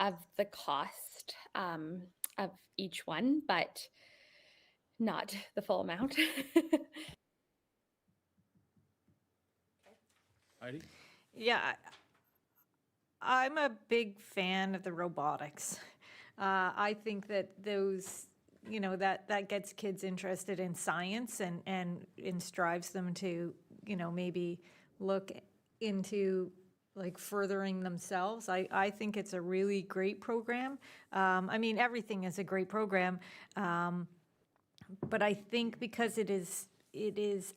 Speaker 4: of the cost of each one, but not the full amount.
Speaker 1: Heidi?
Speaker 5: Yeah, I'm a big fan of the robotics. I think that those, that gets kids interested in science and strives them to, maybe look into like furthering themselves. I think it's a really great program. I mean, everything is a great program. But I think because it is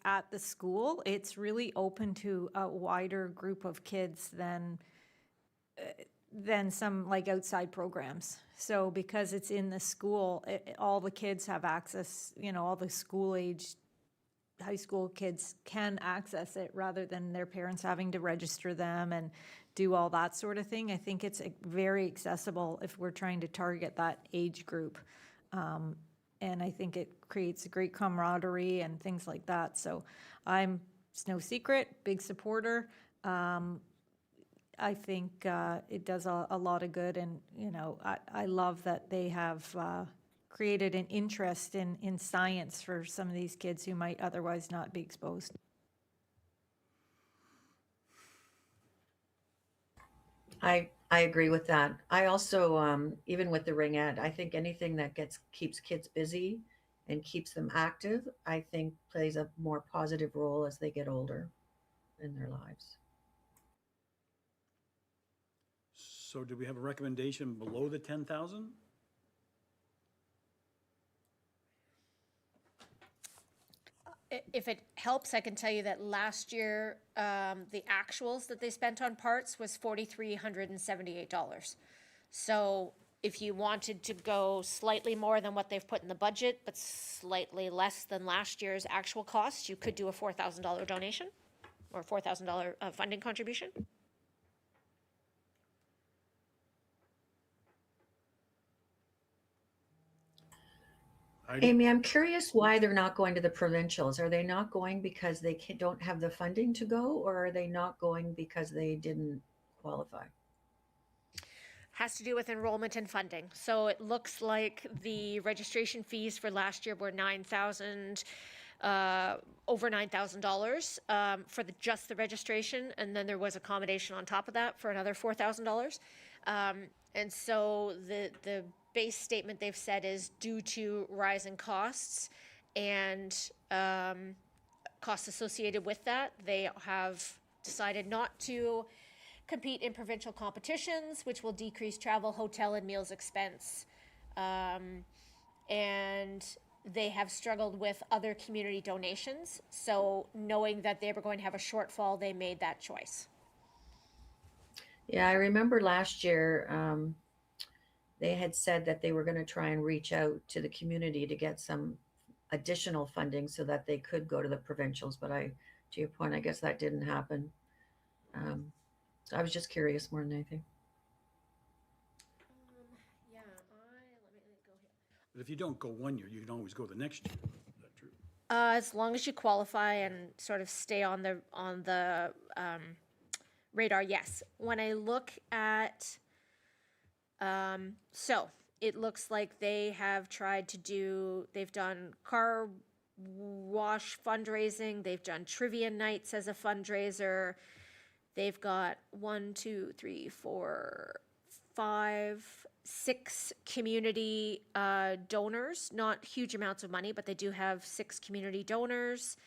Speaker 5: at the school, it's really open to a wider group of kids than some like outside programs. So because it's in the school, all the kids have access, all the school age high school kids can access it rather than their parents having to register them and do all that sort of thing. I think it's very accessible if we're trying to target that age group. And I think it creates a great camaraderie and things like that. So it's no secret, big supporter. I think it does a lot of good. And, I love that they have created an interest in science for some of these kids who might otherwise not be exposed.
Speaker 3: I agree with that. I also, even with the Ringette, I think anything that keeps kids busy and keeps them active, I think plays a more positive role as they get older in their lives.
Speaker 1: So do we have a recommendation below the 10,000?
Speaker 2: If it helps, I can tell you that last year, the actuals that they spent on parts was $4,378. So if you wanted to go slightly more than what they've put in the budget, but slightly less than last year's actual cost, you could do a $4,000 donation or $4,000 funding contribution.
Speaker 1: Heidi?
Speaker 3: Amy, I'm curious why they're not going to the provincials. Are they not going because they don't have the funding to go, or are they not going because they didn't qualify?
Speaker 2: Has to do with enrollment and funding. So it looks like the registration fees for last year were over $9,000 for just the registration, and then there was accommodation on top of that for another $4,000. And so the base statement they've said is due to rising costs and costs associated with that, they have decided not to compete in provincial competitions, which will decrease travel, hotel, and meals expense. And they have struggled with other community donations. So knowing that they were going to have a shortfall, they made that choice.
Speaker 3: Yeah, I remember last year they had said that they were going to try and reach out to the community to get some additional funding so that they could go to the provincials. But to your point, I guess that didn't happen. So I was just curious more than anything.
Speaker 2: Yeah, let me go here.
Speaker 1: But if you don't go 1 year, you can always go the next year. Is that true?
Speaker 2: As long as you qualify and sort of stay on the radar, yes. When I look at, so it looks like they have tried to do, they've done car wash fundraising, they've done trivia nights as a fundraiser. They've got 1, 2, 3, 4, 5, 6 community donors, not huge amounts of money, but they do have 6 community donors.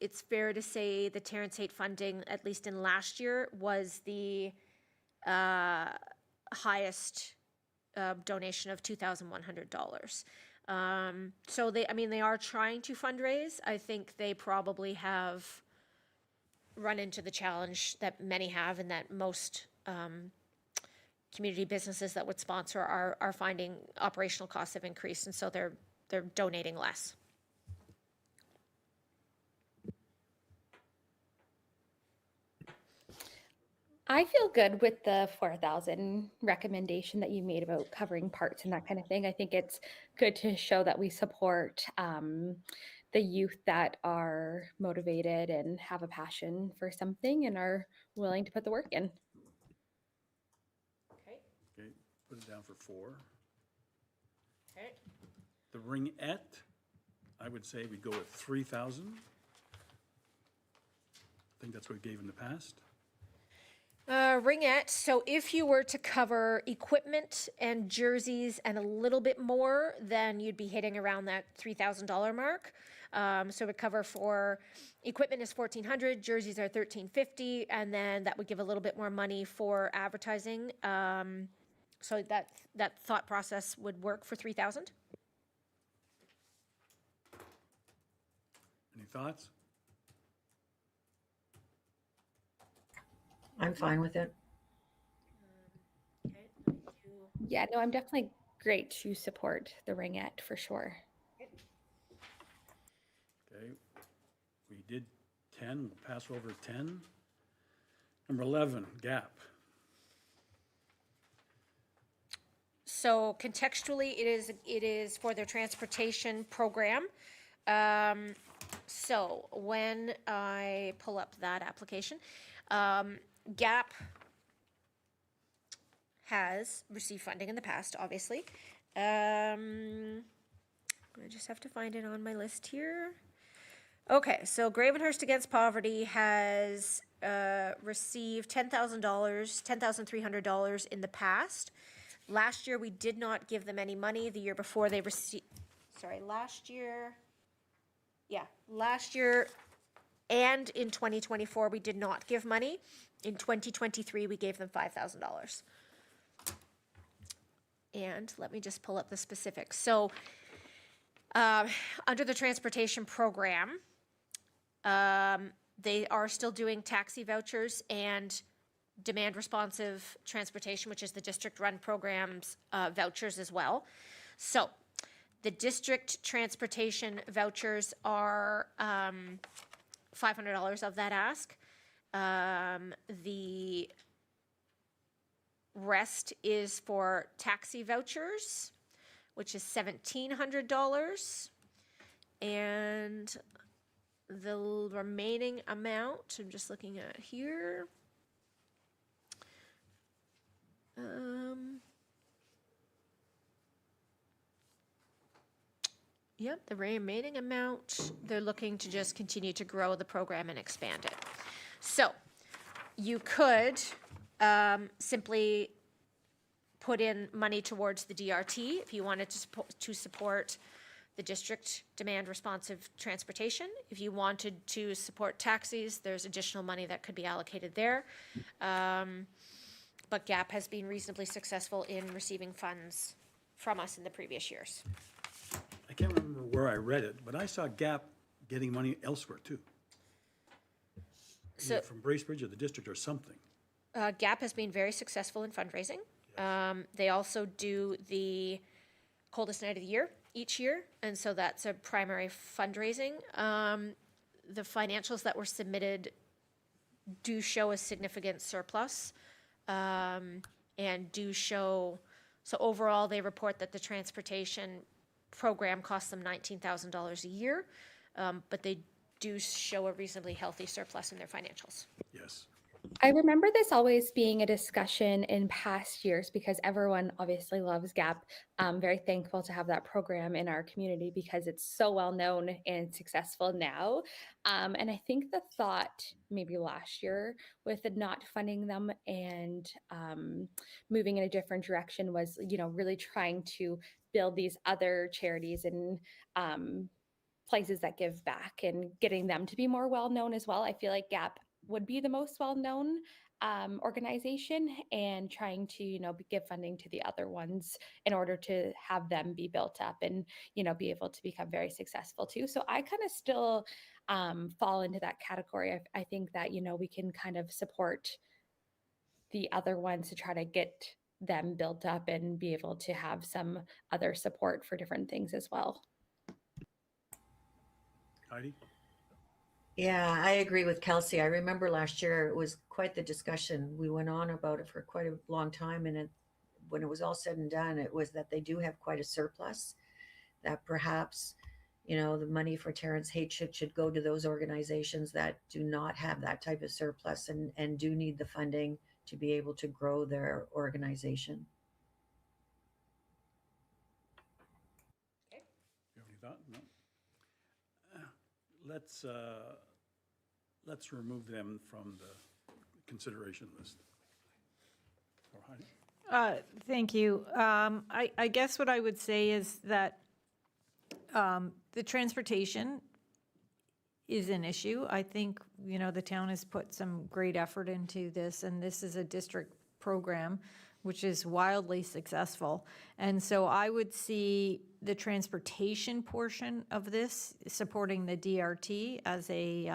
Speaker 2: It's fair to say the Terrence Haight funding, at least in last year, was the highest donation of $2,100. So they are trying to fundraise. I think they probably have run into the challenge that many have, and that most community businesses that would sponsor are finding operational costs have increased, and so they're donating less.
Speaker 4: I feel good with the 4,000 recommendation that you made about covering parts and that kind of thing. I think it's good to show that we support the youth that are motivated and have a passion for something and are willing to put the work in.
Speaker 2: Okay.
Speaker 1: Okay, put it down for 4.
Speaker 2: Okay.
Speaker 1: The ringette, I would say we go with 3,000. I think that's what we gave in the past.
Speaker 2: Ringette, so if you were to cover equipment and jerseys and a little bit more, then you'd be hitting around that $3,000 mark. So it would cover for equipment is $1,400, jerseys are $1,350, and then that would give a little bit more money for advertising. So that thought process would work for $3,000.
Speaker 1: Any thoughts?
Speaker 3: I'm fine with it.
Speaker 2: Okay.
Speaker 4: Yeah, no, I'm definitely great to support the ringette for sure.
Speaker 1: Okay, we did 10, we'll pass over 10. Number 11, GAP.
Speaker 2: So contextually, it is for their transportation program. So when I pull up that application, GAP has received funding in the past, obviously. I just have to find it on my list here. Okay, so Gravenhurst Against Poverty has received $10,000, $10,300 in the past. Last year, we did not give them any money. The year before, they received, last year and in 2024, we did not give money. In 2023, we gave them $5,000. And let me just pull up the specifics. So, under the transportation program, they are still doing taxi vouchers and demand responsive transportation, which is the district-run program's vouchers as well. So, the district transportation vouchers are $500 of that ask. The rest is for taxi vouchers, which is $1,700. And the remaining amount, I'm just looking at here. Yep, the remaining amount, they're looking to just continue to grow the program and expand it. So you could simply put in money towards the DRT if you wanted to support the district demand responsive transportation. If you wanted to support taxis, there's additional money that could be allocated there. But GAP has been reasonably successful in receiving funds from us in the previous years.
Speaker 1: I can't remember where I read it, but I saw GAP getting money elsewhere too.
Speaker 2: So-
Speaker 1: Either from Bracebridge or the district or something.
Speaker 2: GAP has been very successful in fundraising. They also do the coldest night of the year each year, and so that's a primary fundraising. The financials that were submitted do show a significant surplus, and do show, so overall, they report that the transportation program costs them $19,000 a year, but they do show a reasonably healthy surplus in their financials.
Speaker 1: Yes.
Speaker 4: I remember this always being a discussion in past years because everyone obviously loves GAP. I'm very thankful to have that program in our community because it's so well known and successful now. And I think the thought maybe last year with the not funding them and moving in a different direction was, really trying to build these other charities and places that give back and getting them to be more well known as well. I feel like GAP would be the most well known organization, and trying to give funding to the other ones in order to have them be built up and be able to become very successful too. So I kind of still fall into that category. I think that we can kind of support the other ones to try to get them built up and be able to have some other support for different things as well.
Speaker 1: Heidi?
Speaker 3: Yeah, I agree with Kelsey. I remember last year it was quite the discussion. We went on about it for quite a long time, and when it was all said and done, it was that they do have quite a surplus. That perhaps, the money for Terrence Hate should go to those organizations that do not have that type of surplus and do need the funding to be able to grow their organization.
Speaker 1: You have any thought? No? Let's remove them from the consideration list. Or Heidi?
Speaker 5: Thank you. I guess what I would say is that the transportation is an issue. I think, the town has put some great effort into this, and this is a district program, which is wildly successful. And so I would see the transportation portion of this supporting the DRT as a,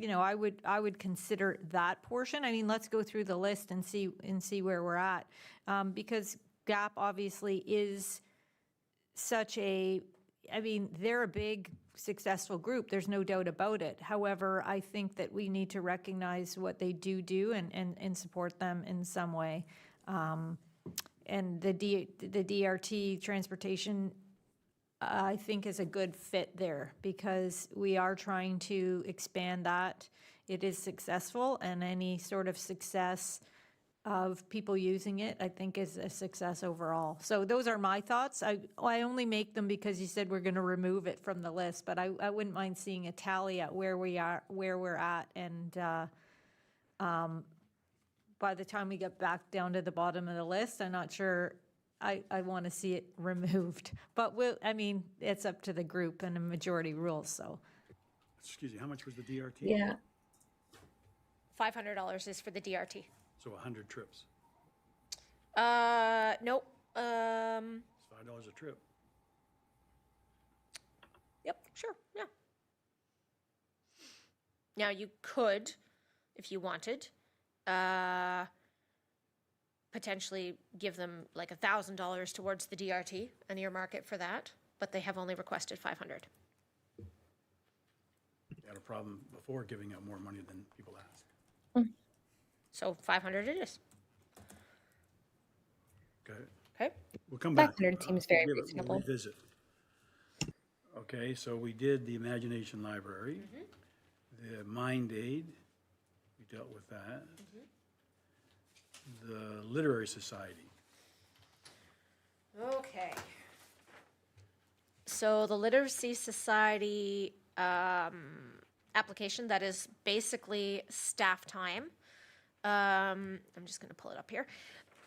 Speaker 5: I would consider that portion. I mean, let's go through the list and see where we're at. Because GAP obviously is they're a big, successful group. There's no doubt about it. However, I think that we need to recognize what they do and support them in some way. And the DRT transportation, I think, is a good fit there because we are trying to expand that. It is successful, and any sort of success of people using it, I think, is a success overall. So those are my thoughts. I only make them because you said we're going to remove it from the list, but I wouldn't mind seeing a tally at where we're at, and by the time we get back down to the bottom of the list, I'm not sure I want to see it removed. But it's up to the group and a majority rules, so.
Speaker 1: Excuse me, how much was the DRT?
Speaker 3: Yeah.
Speaker 2: $500 is for the DRT.
Speaker 1: So 100 trips.
Speaker 2: Nope.
Speaker 1: It's $5 a trip.
Speaker 2: Yep, sure, yeah. Now, you could, if you wanted, potentially give them like $1,000 towards the DRT and earmark it for that, but they have only requested 500.
Speaker 1: You had a problem before giving out more money than people ask.
Speaker 2: So 500 it is.
Speaker 1: Okay,
Speaker 2: Okay.
Speaker 1: we'll come back.
Speaker 4: 500 seems very
Speaker 1: We'll
Speaker 4: reasonable.
Speaker 1: revisit. Okay, so we did the Imagination Library, the Mind Aid, we dealt with that. The Literary Society.
Speaker 2: Okay. So the Literacy Society application, that is basically staff time. I'm just going to pull it up here.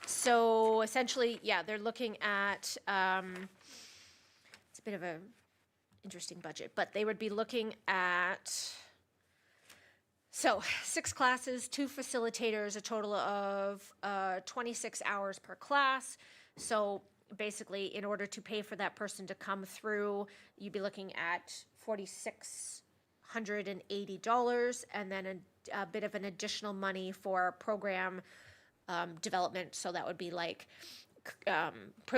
Speaker 2: So essentially, yeah, they're looking at, it's a bit of a interesting budget, but they would be looking at, so 6 classes, 2 facilitators, a total of 26 hours per class. So basically, in order to pay for that person to come through, you'd be looking at $4,680, and then a bit of an additional money for program development. So that would be like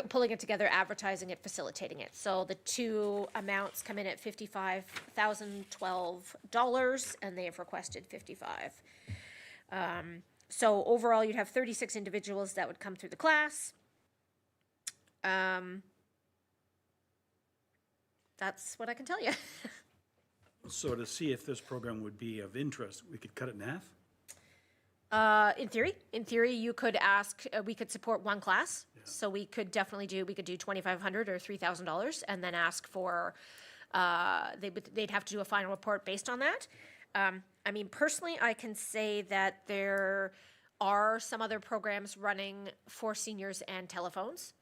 Speaker 2: pulling it together, advertising it, facilitating it. So the two amounts come in at $55,012, and they have requested 55. So overall, you'd have 36 individuals that would come through the class. That's what I can tell you.
Speaker 1: So to see if this program would be of interest, we could cut it in half?
Speaker 2: In theory, you could ask, we could support one class. So we could definitely do, we could do $2,500 or $3,000 and then ask for, they'd have to do a final report based on that. I mean, personally, I can say that there are some other programs running for seniors and telephones.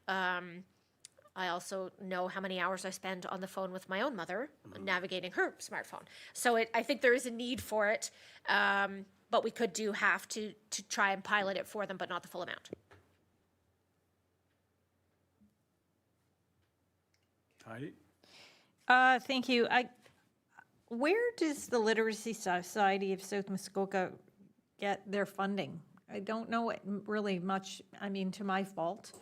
Speaker 2: I also know how many hours I spend on the phone with my own mother navigating her smartphone. So I think there is a need for it, but we could do half to try and pilot it for them, but not the full amount.
Speaker 1: Heidi?
Speaker 5: Thank you. Where does the Literacy Society of South Muskoka get their funding? I don't know it really much, I mean, to my fault.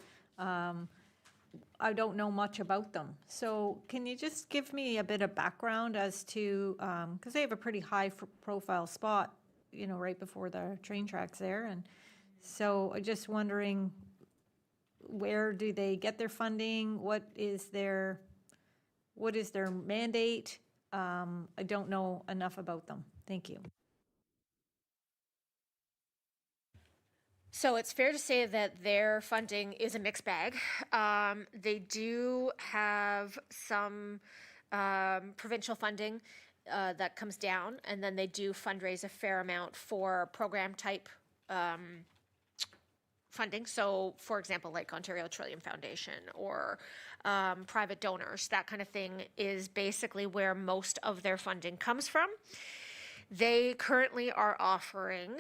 Speaker 5: I don't know much about them. So can you just give me a bit of background as to, because they have a pretty high profile spot, you know, right before the train tracks there. And so I'm just wondering, where do they get their funding? What is their mandate? I don't know enough about them. Thank you.
Speaker 2: So it's fair to say that their funding is a mixed bag. They do have some provincial funding that comes down, and then they do fundraise a fair amount for program type funding. So, for example, like Ontario Trillium Foundation or private donors, that kind of thing is basically where most of their funding comes from. They currently are offering,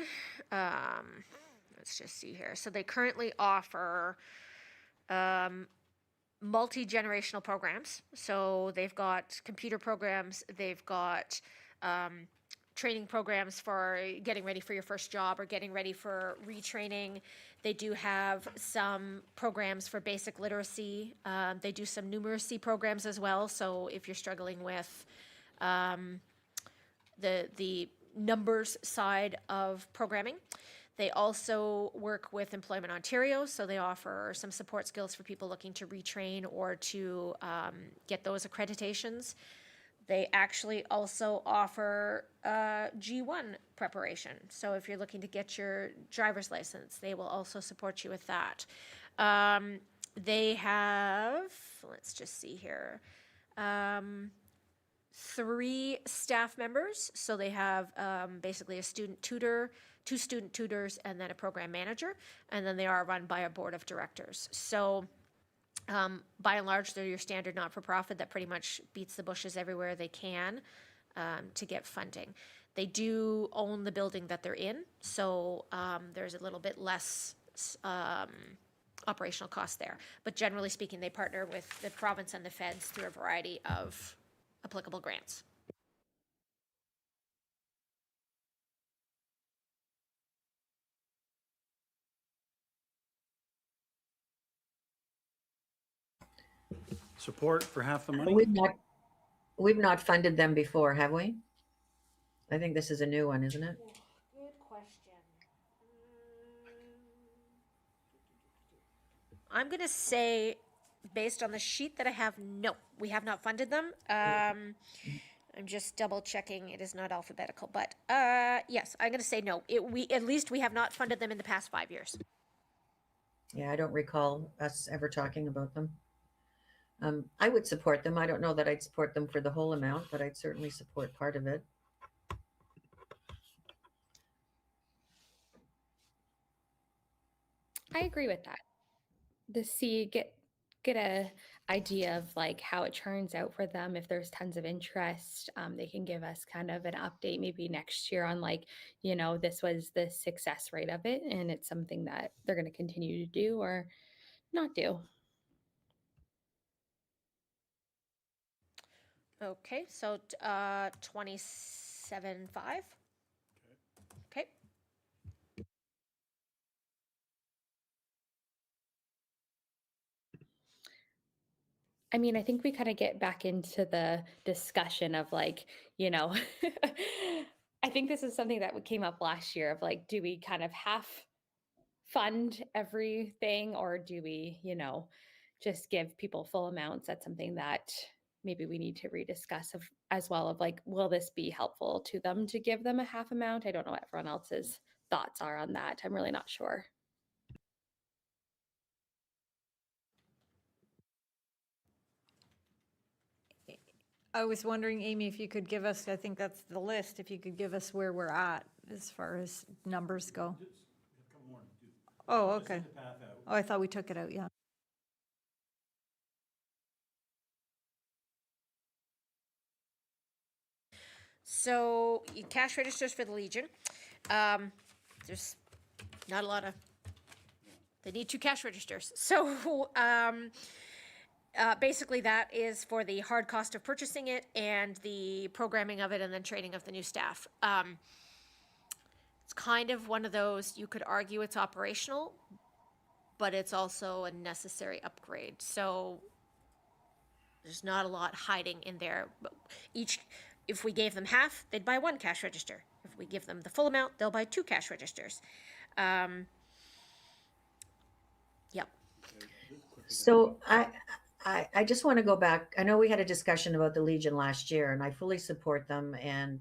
Speaker 2: let's just see here. So they currently offer multi-generational programs. So they've got computer programs, they've got training programs for getting ready for your first job or getting ready for retraining. They do have some programs for basic literacy. They do some numeracy programs as well. So if you're struggling with the numbers side of programming. They also work with Employment Ontario, so they offer some support skills for people looking to retrain or to get those accreditations. They actually also offer G1 preparation. So if you're looking to get your driver's license, they will also support you with that. They have, let's just see here, 3 staff members. So they have basically a student tutor, 2 student tutors, and then a program manager. And then they are run by a board of directors. So by and large, they're your standard not-for-profit that pretty much beats the bushes everywhere they can to get funding. They do own the building that they're in, so there's a little bit less operational cost there. But generally speaking, they partner with the province and the feds through a variety of applicable grants.
Speaker 1: Support for half the money?
Speaker 3: We've not funded them before, have we? I think this is a new one, isn't it?
Speaker 2: Good question. I'm going to say, based on the sheet that I have, no, we have not funded them. I'm just double checking. It is not alphabetical, but yes, I'm going to say no. At least we have not funded them in the past 5 years.
Speaker 3: Yeah, I don't recall us ever talking about them. I would support them. I don't know that I'd support them for the whole amount, but I'd certainly support part of it.
Speaker 4: I agree with that. Get a idea of like how it turns out for them. If there's tons of interest, they can give us kind of an update maybe next year on like, you know, this was the success rate of it, and it's something that they're going to continue to do or not do.
Speaker 2: Okay, so 27.5. Okay.
Speaker 4: I mean, I think we kind of get back into the discussion of like, you know, I think this is something that came up last year of like, do we kind of half fund everything or do we, just give people full amounts? That's something that maybe we need to rediscuss of as well of like, will this be helpful to them to give them a half amount? I don't know what everyone else's thoughts are on that. I'm really not sure.
Speaker 5: I was wondering, Amy, if you could give us, I think that's the list, if you could give us where we're at as far as numbers go. Oh, okay. Oh, I thought we took it out, yeah.
Speaker 2: So cash registers for the Legion. There's not a lot of, they need 2 cash registers. So basically that is for the hard cost of purchasing it and the programming of it and then training of the new staff. It's kind of one of those, you could argue it's operational, but it's also a necessary upgrade. So there's not a lot hiding in there. But if we gave them half, they'd buy 1 cash register. If we give them the full amount, they'll buy 2 cash registers. Yep.
Speaker 3: So I just want to go back. I know we had a discussion about the Legion last year, and I fully support them. And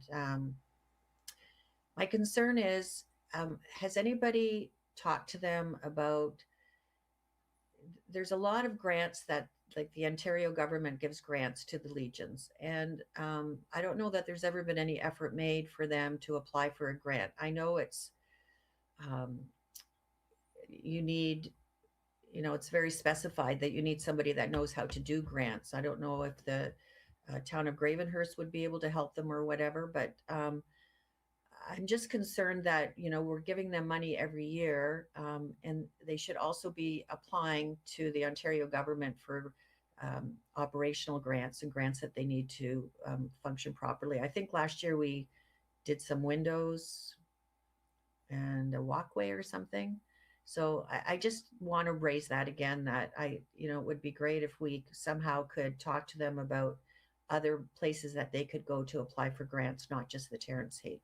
Speaker 3: my concern is, has anybody talked to them about? There's a lot of grants that, like the Ontario government gives grants to the Legions, and I don't know that there's ever been any effort made for them to apply for a grant. I know it's you need, it's very specified that you need somebody that knows how to do grants. I don't know if the town of Gravenhurst would be able to help them or whatever, but I'm just concerned that, we're giving them money every year, and they should also be applying to the Ontario government for operational grants and grants that they need to function properly. I think last year we did some windows and a walkway or something. So I just want to raise that again, that it would be great if we somehow could talk to them about other places that they could go to apply for grants, not just the Terrence Haight.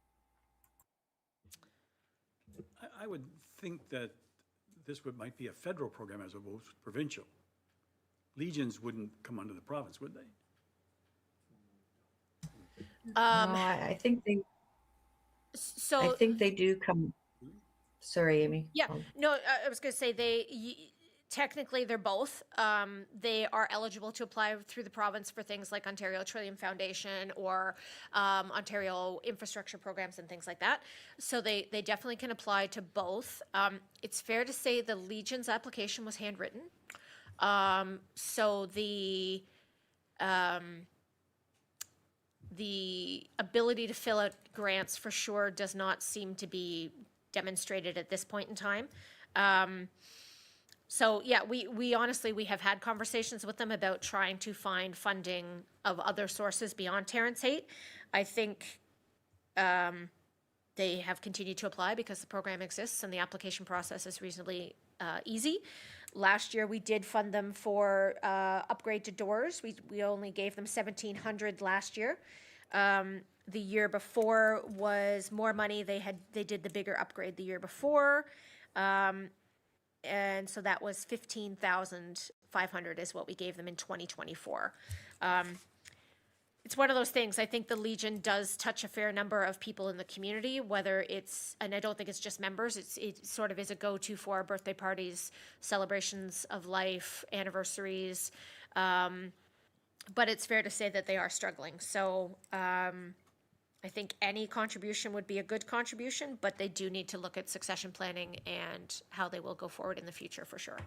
Speaker 1: I would think that this might be a federal program as opposed to provincial. Legions wouldn't come under the province, would they?
Speaker 3: No, I think they
Speaker 2: So
Speaker 3: do come. Sorry, Amy.
Speaker 2: yeah, no, I was going to say technically they're both. They are eligible to apply through the province for things like Ontario Trillium Foundation or Ontario infrastructure programs and things like that. So they definitely can apply to both. It's fair to say the Legion's application was handwritten. So the ability to fill out grants for sure does not seem to be demonstrated at this point in time. So yeah, we honestly, we have had conversations with them about trying to find funding of other sources beyond Terrence Haight. I think they have continued to apply because the program exists and the application process is reasonably easy. Last year, we did fund them for upgrade to doors. We only gave them $1,700 last year. The year before was more money. They did the bigger upgrade the year before. And so that was $15,500 is what we gave them in 2024. It's one of those things. I think the Legion does touch a fair number of people in the community, whether it's, and I don't think it's just members, it sort of is a go-to for birthday parties, celebrations of life, anniversaries. But it's fair to say that they are struggling. So I think any contribution would be a good contribution, but they do need to look at succession planning and how they will go forward in the future for sure.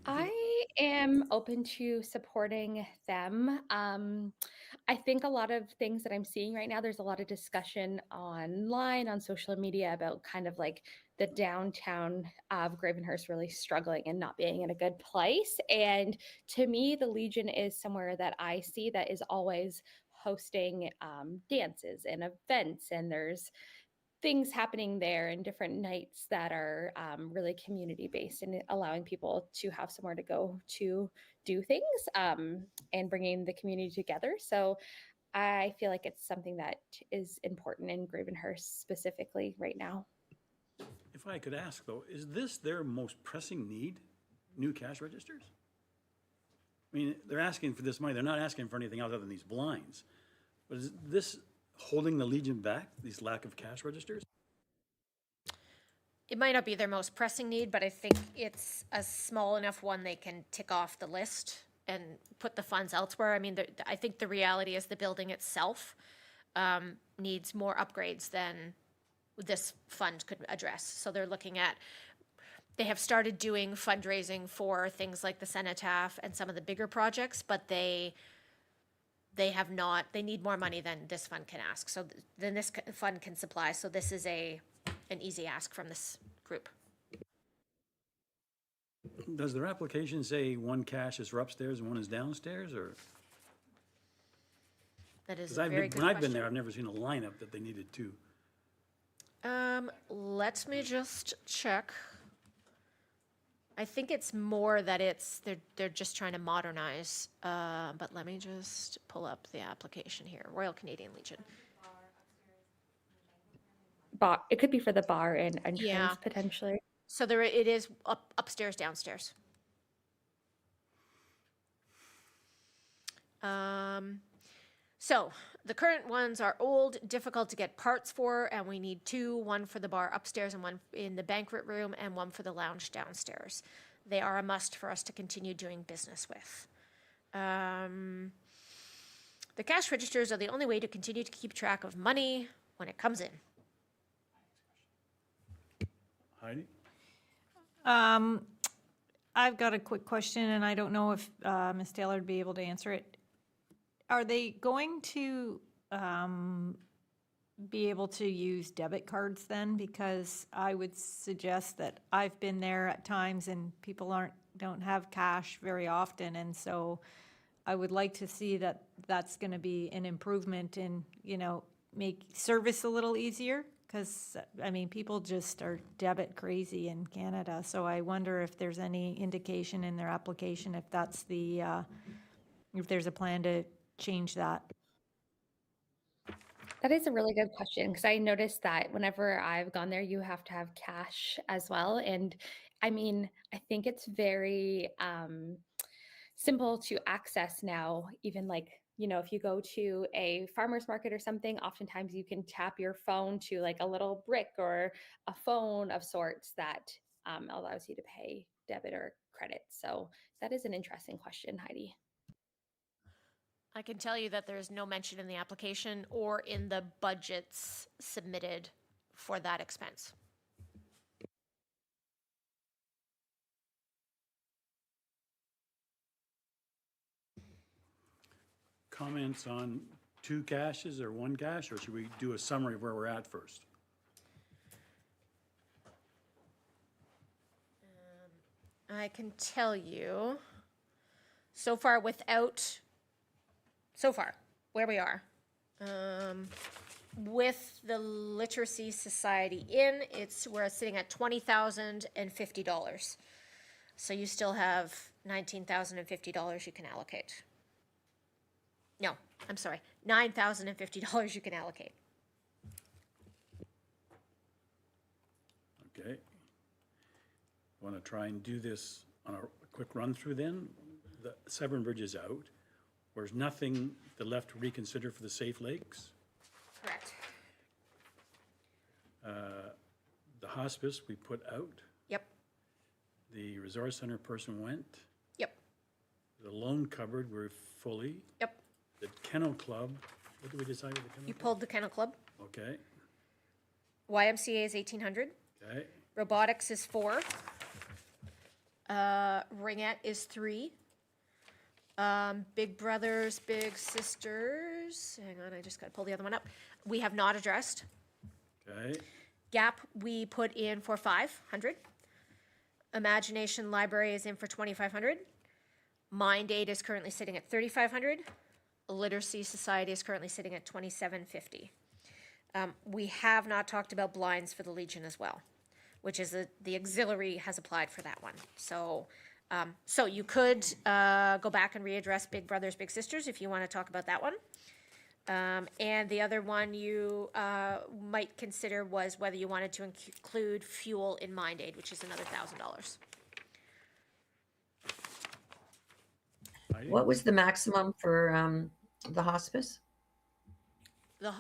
Speaker 4: I am open to supporting them. I think a lot of things that I'm seeing right now, there's a lot of discussion online on social media about kind of like the downtown of Gravenhurst really struggling and not being in a good place. And to me, the Legion is somewhere that I see that is always hosting dances and events, and there's things happening there and different nights that are really community based and allowing people to have somewhere to go to do things and bringing the community together. So I feel like it's something that is important in Gravenhurst specifically right now.
Speaker 1: If I could ask, though, is this their most pressing need, new cash registers? I mean, they're asking for this money, they're not asking for anything other than these blinds. But is this holding the Legion back, these lack of cash registers?
Speaker 2: It might not be their most pressing need, but I think it's a small enough one they can tick off the list and put the funds elsewhere. I mean, I think the reality is the building itself needs more upgrades than this fund could address. So they're looking at, they have started doing fundraising for things like the cenotaph and some of the bigger projects, but they have not, they need more money than this fund can ask. So then this fund can supply. So this is an easy ask from this group.
Speaker 1: Does their application say one cash is for upstairs and one is downstairs, or?
Speaker 2: That is
Speaker 1: Because
Speaker 2: a very good
Speaker 1: when I've been
Speaker 2: question.
Speaker 1: there, I've never seen a lineup that they needed two.
Speaker 2: Let me just check. I think it's more that they're just trying to modernize, but let me just pull up the application here. Royal Canadian Legion.
Speaker 4: Bar, it could be for the bar and entrance
Speaker 2: Yeah.
Speaker 4: potentially.
Speaker 2: So there, it is upstairs, downstairs. So the current ones are old, difficult to get parts for, and we need two, one for the bar upstairs and one in the banquet room and one for the lounge downstairs. They are a must for us to continue doing business with. The cash registers are the only way to continue to keep track of money when it comes in.
Speaker 1: Heidi?
Speaker 5: I've got a quick question, and I don't know if Ms. Taylor would be able to answer it. Are they going to be able to use debit cards then? Because I would suggest that I've been there at times and people don't have cash very often, and so I would like to see that that's going to be an improvement in, make service a little easier. Because, I mean, people just are debit crazy in Canada, so I wonder if there's any indication in their application if that's if there's a plan to change that.
Speaker 4: That is a really good question because I noticed that whenever I've gone there, you have to have cash as well. And I mean, I think it's very simple to access now, even like, if you go to a farmer's market or something, oftentimes you can tap your phone to like a little brick or a phone of sorts that allows you to pay debit or credit. So that is an interesting question, Heidi.
Speaker 2: I can tell you that there is no mention in the application or in the budgets submitted for that expense.
Speaker 1: Comments on two caches or one cache, or should we do a summary of where we're at first?
Speaker 2: I can tell you, so far, where we are. With the Literacy Society we're sitting at $20,050. So you still have $19,050 you can allocate. No, I'm sorry, $9,050 you can allocate.
Speaker 1: Okay. Want to try and do this on a quick run through then? The Severn Bridge is out. There's nothing left to reconsider for the Safe Lakes.
Speaker 2: Correct.
Speaker 1: The hospice we put out.
Speaker 2: Yep,
Speaker 1: The resource center person went.
Speaker 2: yep,
Speaker 1: The loan cupboard, we're fully.
Speaker 2: yep.
Speaker 1: The kennel club, what did we decide with the kennel
Speaker 2: You
Speaker 1: club?
Speaker 2: pulled the Kennel Club.
Speaker 1: Okay,
Speaker 2: YMCA is 1,800.
Speaker 1: okay.
Speaker 2: Robotics is 4. Ringette is 3. Big Brothers, Big Sisters, hang on, I just gotta pull the other one up. We have not addressed.
Speaker 1: Okay,
Speaker 2: Gap, we put in for 500. Imagination Library is in for 2,500. Mind Aid is currently sitting at 3,500. Literacy Society is currently sitting at 2,750. We have not talked about blinds for the Legion as well, which is the auxiliary has applied for that one. So, so you could go back and readdress Big Brothers Big Sisters if you want to talk about that one. And the other one you might consider was whether you wanted to include fuel in Mind Aid, which is another $1,000.
Speaker 3: What was the maximum for the hospice?
Speaker 2: The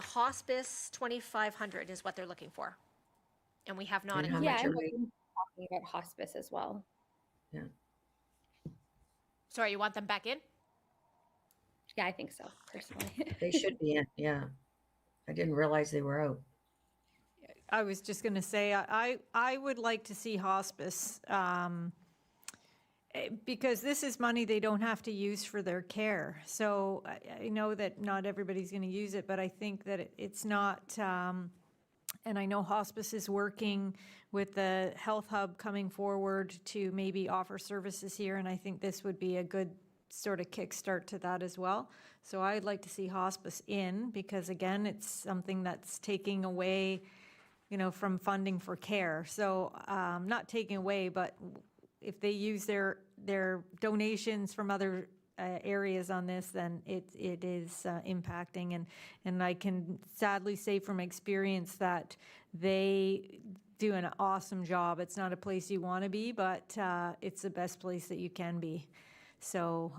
Speaker 2: hospice 2,500 is what they're looking for, and we have not
Speaker 3: And how
Speaker 2: included.
Speaker 4: Yeah,
Speaker 3: much
Speaker 4: I'm
Speaker 3: are we?
Speaker 4: talking about hospice as well.
Speaker 3: Yeah.
Speaker 2: Sorry, you want them back in?
Speaker 4: Yeah, I think so, personally.
Speaker 3: They should be in, yeah. I didn't realize they were out.
Speaker 5: I was just going to say, I would like to see hospice, because this is money they don't have to use for their care. So I know that not everybody's going to use it, but I think that it's not, and I know hospice is working with the Health Hub coming forward to maybe offer services here, and I think this would be a good sort of kickstart to that as well. So I'd like to see hospice in, because again, it's something that's taking away, from funding for care. So not taking away, but if they use their donations from other areas on this, then it is impacting. And I can sadly say from experience that they do an awesome job. It's not a place you want to be, but it's the best place that you can be. So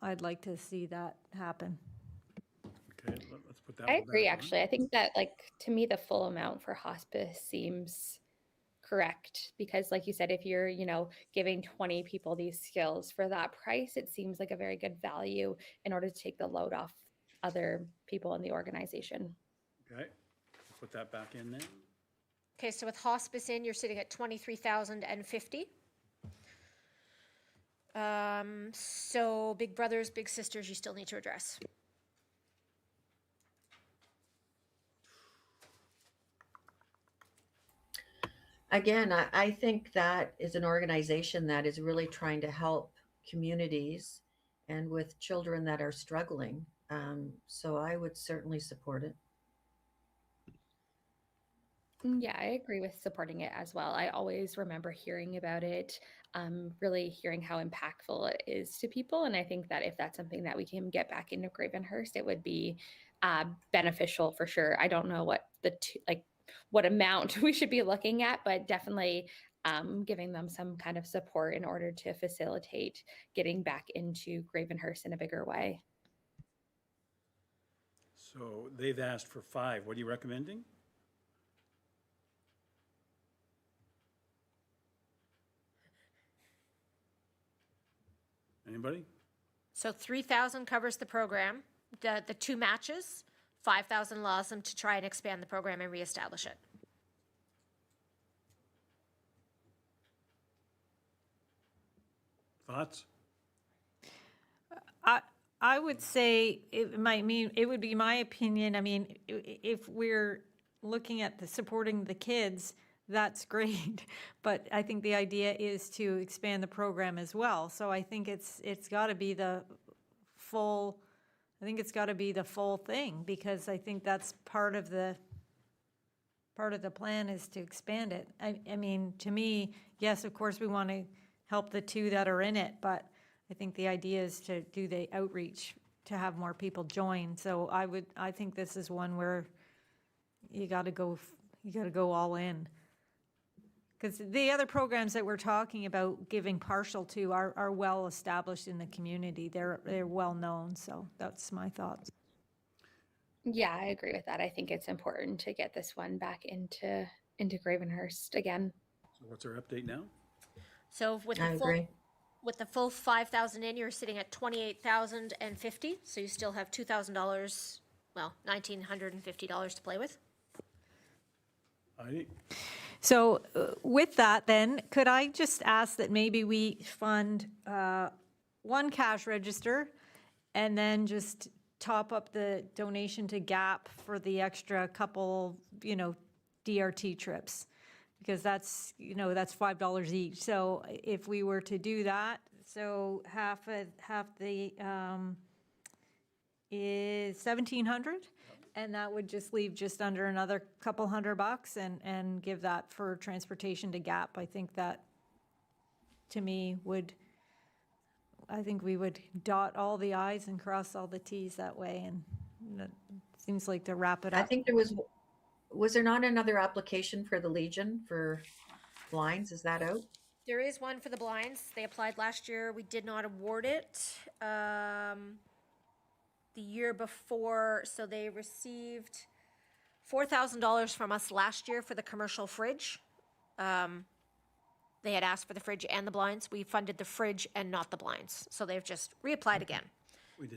Speaker 5: I'd like to see that happen.
Speaker 1: Okay, let's put that
Speaker 4: I
Speaker 1: one
Speaker 4: agree,
Speaker 1: back on.
Speaker 4: actually. I think that, to me, the full amount for hospice seems correct, because like you said, if you're, giving 20 people these skills for that price, it seems like a very good value in order to take the load off other people in the organization.
Speaker 1: Okay, put that back in there.
Speaker 2: Okay, so with hospice in, you're sitting at 23,050. So Big Brothers Big Sisters, you still need to address.
Speaker 3: Again, I think that is an organization that is really trying to help communities and with children that are struggling. So I would certainly support it.
Speaker 4: Yeah, I agree with supporting it as well. I always remember hearing about it, really hearing how impactful it is to people. And I think that if that's something that we can get back into Gravenhurst, it would be beneficial for sure. I don't know what what amount we should be looking at, but definitely giving them some kind of support in order to facilitate getting back into Gravenhurst in a bigger way.
Speaker 1: So they've asked for 5. What are you recommending? Anybody?
Speaker 2: So 3,000 covers the program, the 2 matches, 5,000 allows them to try and expand the program and reestablish it.
Speaker 1: Thoughts?
Speaker 5: I would say it would be my opinion. I mean, if we're looking at supporting the kids, that's great. But I think the idea is to expand the program as well. So I think it's got to be the full thing, because I think that's part of the plan is to expand it. I mean, to me, yes, of course, we want to help the 2 that are in it, but I think the idea is to do the outreach to have more people join. So I think this is one where you got to go all in. Because the other programs that we're talking about giving partial to are well established in the community. They're well known. So that's my thoughts.
Speaker 4: Yeah, I agree with that. I think it's important to get this one back into Gravenhurst again.
Speaker 1: So what's our update now?
Speaker 2: So with
Speaker 3: I agree.
Speaker 2: With the full 5,000 in, you're sitting at 28,050. So you still have $2,000, well, $1,950 to play with.
Speaker 1: Heidi?
Speaker 5: So with that, then, could I just ask that maybe we fund one cash register and then just top up the donation to GAP for the extra couple, DRT trips? Because that's $5 each. So if we were to do that, so half the is 1,700. And that would just leave just under another couple $100 and give that for transportation to Gap. I think that, to me, I think we would dot all the i's and cross all the t's that way, and that seems like to wrap it
Speaker 3: I
Speaker 5: up.
Speaker 3: think was there not another application for the Legion for blinds? Is that out?
Speaker 2: There is one for the blinds. They applied last year. We did not award it. The year before, so they received $4,000 from us last year for the commercial fridge. They had asked for the fridge and the blinds. We funded the fridge and not the blinds. So they've just reapplied again.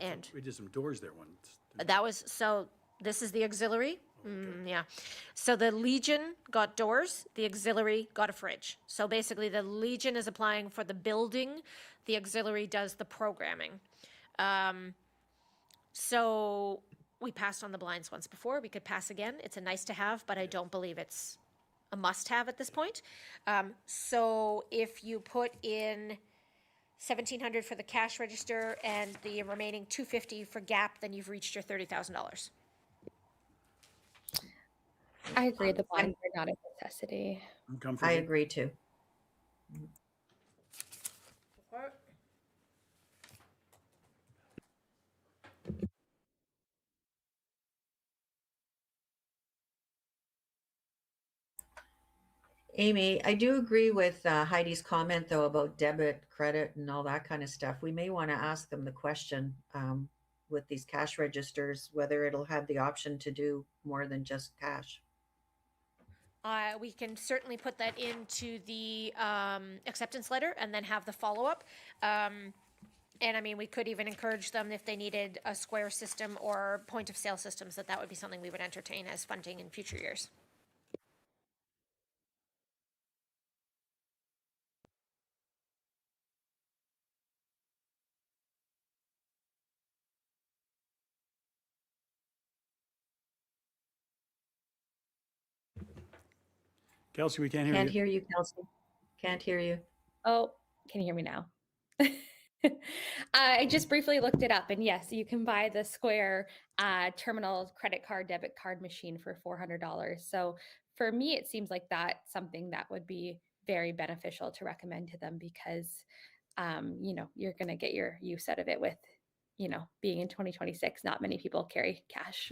Speaker 2: And-
Speaker 1: We did some doors there once.
Speaker 2: That was, so this is the auxiliary. Yeah. So the Legion got doors, the auxiliary got a fridge. So basically the Legion is applying for the building, the auxiliary does the programming. So we passed on the blinds once before. We could pass again. It's a nice to have, but I don't believe it's a must have at this point. So if you put in 1,700 for the cash register and the remaining 250 for Gap, then you've reached your $30,000.
Speaker 4: I agree. The blinds are not a necessity.
Speaker 1: I'm
Speaker 3: I
Speaker 1: comfortable.
Speaker 3: agree too. Amy, I do agree with Heidi's comment though about debit, credit and all that kind of stuff. We may want to ask them the question with these cash registers, whether it'll have the option to do more than just cash.
Speaker 2: We can certainly put that into the acceptance letter and then have the follow-up. And I mean, we could even encourage them if they needed a Square system or point of sale systems, that would be something we would entertain as funding in future years.
Speaker 1: Kelsey, we can't hear
Speaker 3: Can't
Speaker 1: you.
Speaker 3: hear you, Kelsey. Can't hear you.
Speaker 4: Oh, can you hear me now? I just briefly looked it up, and yes, you can buy the Square terminal credit card, debit card machine for $400. So for me, it seems like that's something that would be very beneficial to recommend to them because, you're going to get your use out of it with, being in 2026. Not many people carry cash.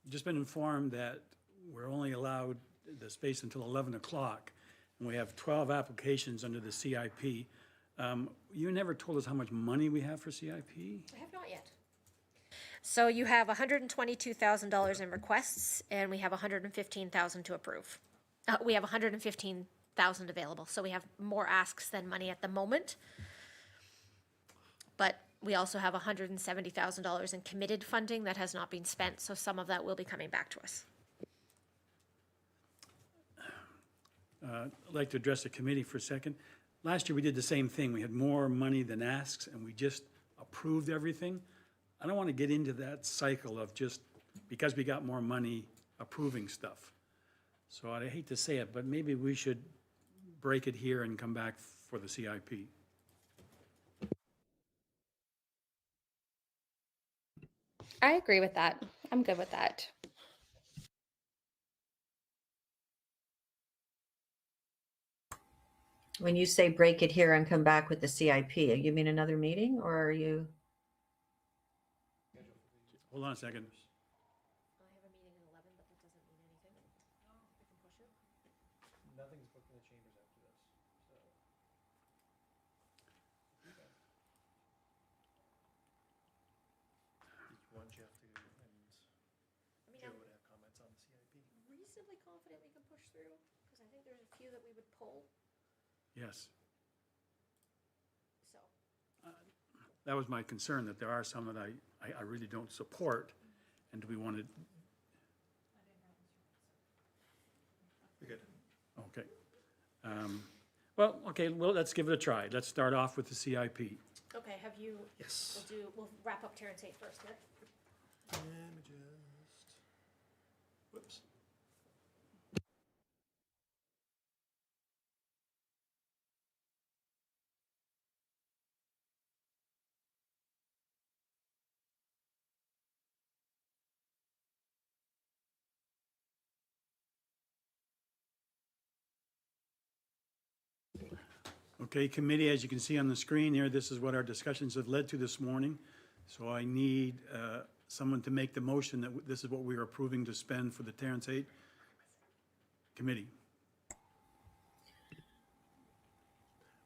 Speaker 1: Just been informed that we're only allowed the space until 11 o'clock, and we have 12 applications under the CIP. You never told us how much money we have for CIP?
Speaker 2: I have not yet. So you have $122,000 in requests, and we have $115,000 to approve. We have $115,000 available, so we have more asks than money at the moment. But we also have $170,000 in committed funding that has not been spent, so some of that will be coming back to us.
Speaker 1: I'd like to address the committee for a second. Last year, we did the same thing. We had more money than asks, and we just approved everything. I don't want to get into that cycle of just, because we got more money, approving stuff. So I hate to say it, but maybe we should break it here and come back for the CIP.
Speaker 4: I agree with that. I'm good with that.
Speaker 3: When you say break it here and come back with the CIP, you mean another meeting or are you?
Speaker 1: Hold on a second.
Speaker 2: I have a meeting at 11, but that doesn't mean anything. I can push it.
Speaker 6: Nothing's booked in the chambers after this, so. Want Jeff to, and
Speaker 2: I mean,
Speaker 6: Joe
Speaker 2: I'm
Speaker 6: would have comments on the CIP.
Speaker 2: reasonably confident we can push through, because I think there's a few that we would pull,
Speaker 1: Yes.
Speaker 2: so.
Speaker 1: That was my concern, that there are some that I really don't support, and do we want to,
Speaker 6: You're good.
Speaker 1: okay. Well, okay, well, let's give it a try. Let's start off with the CIP.
Speaker 2: Okay, have you,
Speaker 6: Yes.
Speaker 2: we'll wrap up Terrence 8 first, yeah?
Speaker 6: Let me just, whoops.
Speaker 1: Okay, committee, as you can see on the screen here, this is what our discussions have led to this morning. So I need someone to make the motion that this is what we are approving to spend for the Terrence 8 committee.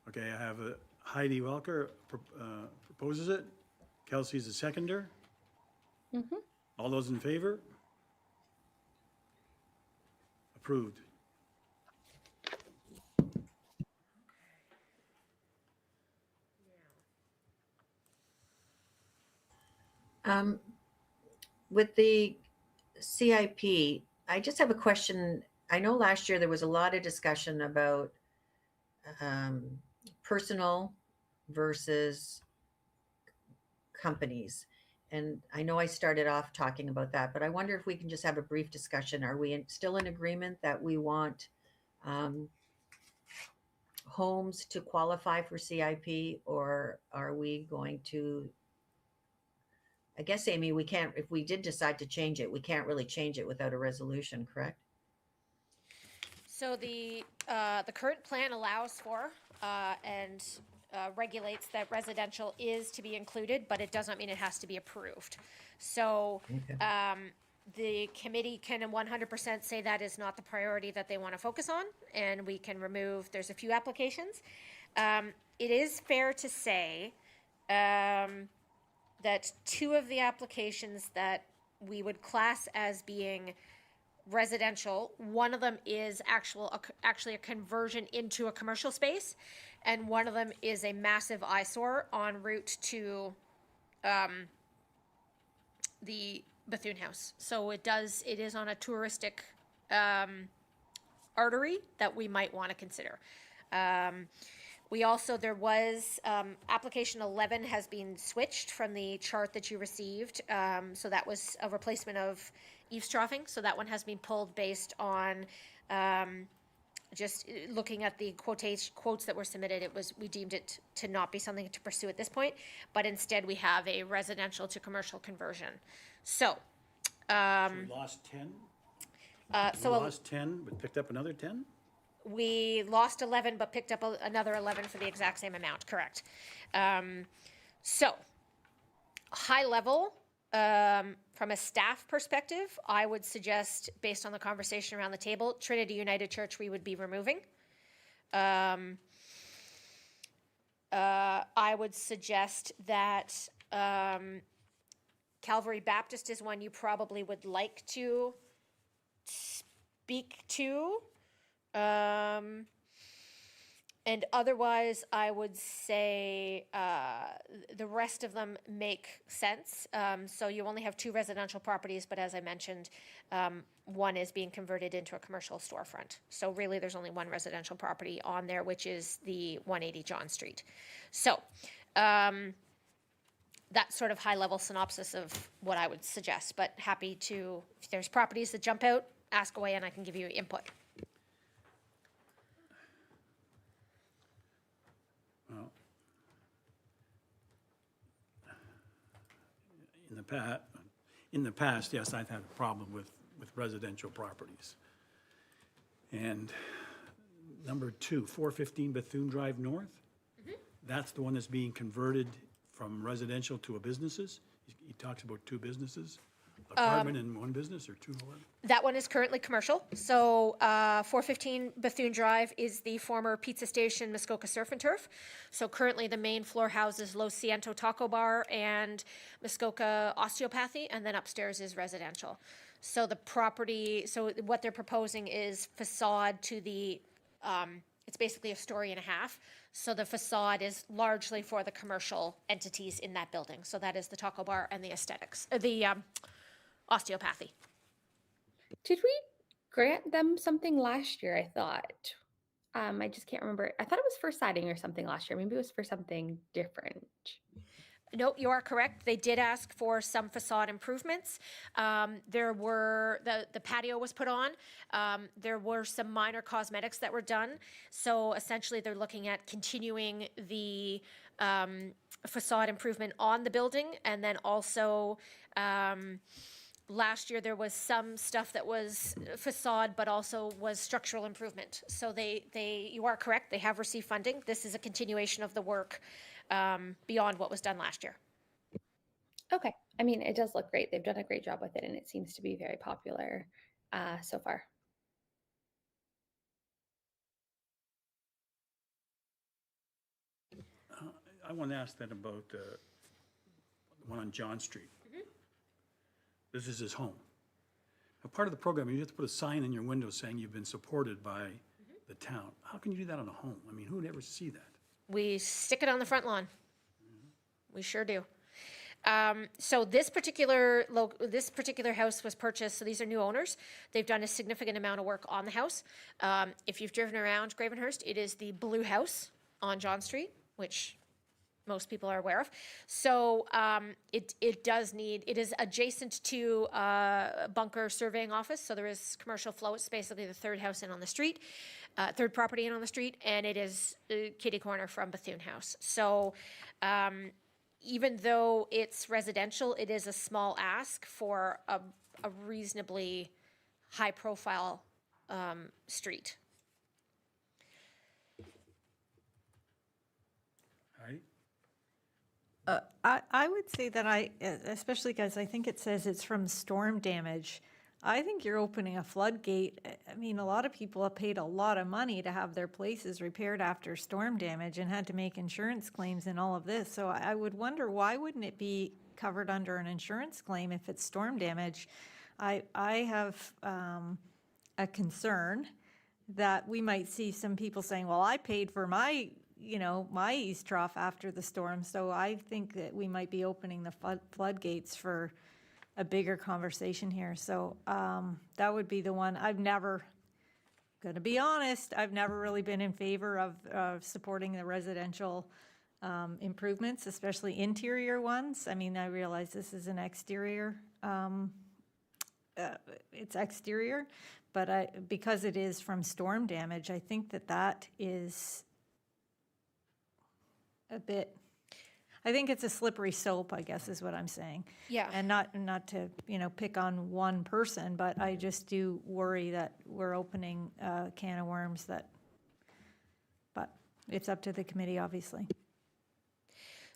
Speaker 1: Okay, I have Heidi Welker proposes it. Kelsey's the seconder. All those in favor? Approved.
Speaker 3: With the CIP, I just have a question. I know last year there was a lot of discussion about personal versus companies. And I know I started off talking about that, but I wonder if we can just have a brief discussion. Are we still in agreement that we want homes to qualify for CIP, or are we going to, I guess, Amy, we can't, if we did decide to change it, we can't really change it without a resolution, correct?
Speaker 2: So the current plan allows for and regulates that residential is to be included, but it doesn't mean it has to be approved. So the committee can 100% say that is not the priority that they want to focus on, and we can remove, there's a few applications. It is fair to say that two of the applications that we would class as being residential, one of them is actually a conversion into a commercial space, and one of them is a massive eyesore en route to the Bethune House. So it is on a touristic artery that we might want to consider. We also, there was, application 11 has been switched from the chart that you received. So that was a replacement of eavesdropping. So that one has been pulled based on just looking at the quotes that were submitted. We deemed it to not be something to pursue at this point, but instead we have a residential to commercial conversion. So,
Speaker 1: We lost 10? We
Speaker 2: so
Speaker 1: lost 10, but picked up another 10?
Speaker 2: we lost 11, but picked up another 11 for the exact same amount, correct. So, high level, from a staff perspective, I would suggest, based on the conversation around the table, Trinity United Church we would be removing. I would suggest that Calvary Baptist is one you probably would like to speak to. And otherwise, I would say the rest of them make sense. So you only have 2 residential properties, but as I mentioned, one is being converted into a commercial storefront. So really, there's only 1 residential property on there, which is the 180 John Street. So that's sort of high-level synopsis of what I would suggest, but happy to, if there's properties that jump out, ask away and I can give you input.
Speaker 1: in the past, yes, I've had a problem with residential properties. And number 2, 415 Bethune Drive North? That's the one that's being converted from residential to a businesses? He talks about 2 businesses, apartment and 1 business, or 2 more?
Speaker 2: That one is currently commercial. So 415 Bethune Drive is the former pizza station Muskoka Surf and Turf. So currently the main floor houses Los Ciento Taco Bar and Muskoka Osteopathy, and then upstairs is residential. So the property, so what they're proposing is facade to the, it's basically a story and a half. So the facade is largely for the commercial entities in that building. So that is the Taco Bar and the aesthetics, the osteopathy.
Speaker 4: Did we grant them something last year? I thought. I just can't remember. I thought it was for siding or something last year. Maybe it was for something different.
Speaker 2: No, you are correct. They did ask for some facade improvements. There were, the patio was put on. There were some minor cosmetics that were done. So essentially, they're looking at continuing the facade improvement on the building. And then also, last year, there was some stuff that was facade, but also was structural improvement. So you are correct. They have received funding. This is a continuation of the work beyond what was done last year.
Speaker 4: Okay. I mean, it does look great. They've done a great job with it, and it seems to be very popular so far.
Speaker 1: I want to ask that about the one on John Street. This is his home. Now, part of the program, you have to put a sign in your window saying you've been supported by the town. How can you do that on a home? I mean, who would ever see that?
Speaker 2: We stick it on the front lawn. We sure do. So this particular house was purchased, so these are new owners. They've done a significant amount of work on the house. If you've driven around Gravenhurst, it is the blue house on John Street, which most people are aware of. So it is adjacent to Bunker Surveying Office, so there is commercial flow. It's basically the third house in on the street, third property in on the street, and it is kitty corner from Bethune House. So even though it's residential, it is a small ask for a reasonably high-profile street.
Speaker 1: Heidi?
Speaker 5: I would say that especially because I think it says it's from storm damage. I think you're opening a floodgate. I mean, a lot of people have paid a lot of money to have their places repaired after storm damage and had to make insurance claims and all of this. So I would wonder, why wouldn't it be covered under an insurance claim if it's storm damage? I have a concern that we might see some people saying, well, I paid for my east trough after the storm. So I think that we might be opening the floodgates for a bigger conversation here. So that would be the one. Gonna be honest, I've never really been in favor of supporting the residential improvements, especially interior ones. I mean, I realize this is an exterior, it's exterior, but because it is from storm damage, I think that is a bit, I think it's a slippery slope, I guess is what I'm saying.
Speaker 2: Yeah.
Speaker 5: And not to, pick on one person, but I just do worry that we're opening a can of worms but it's up to the committee, obviously.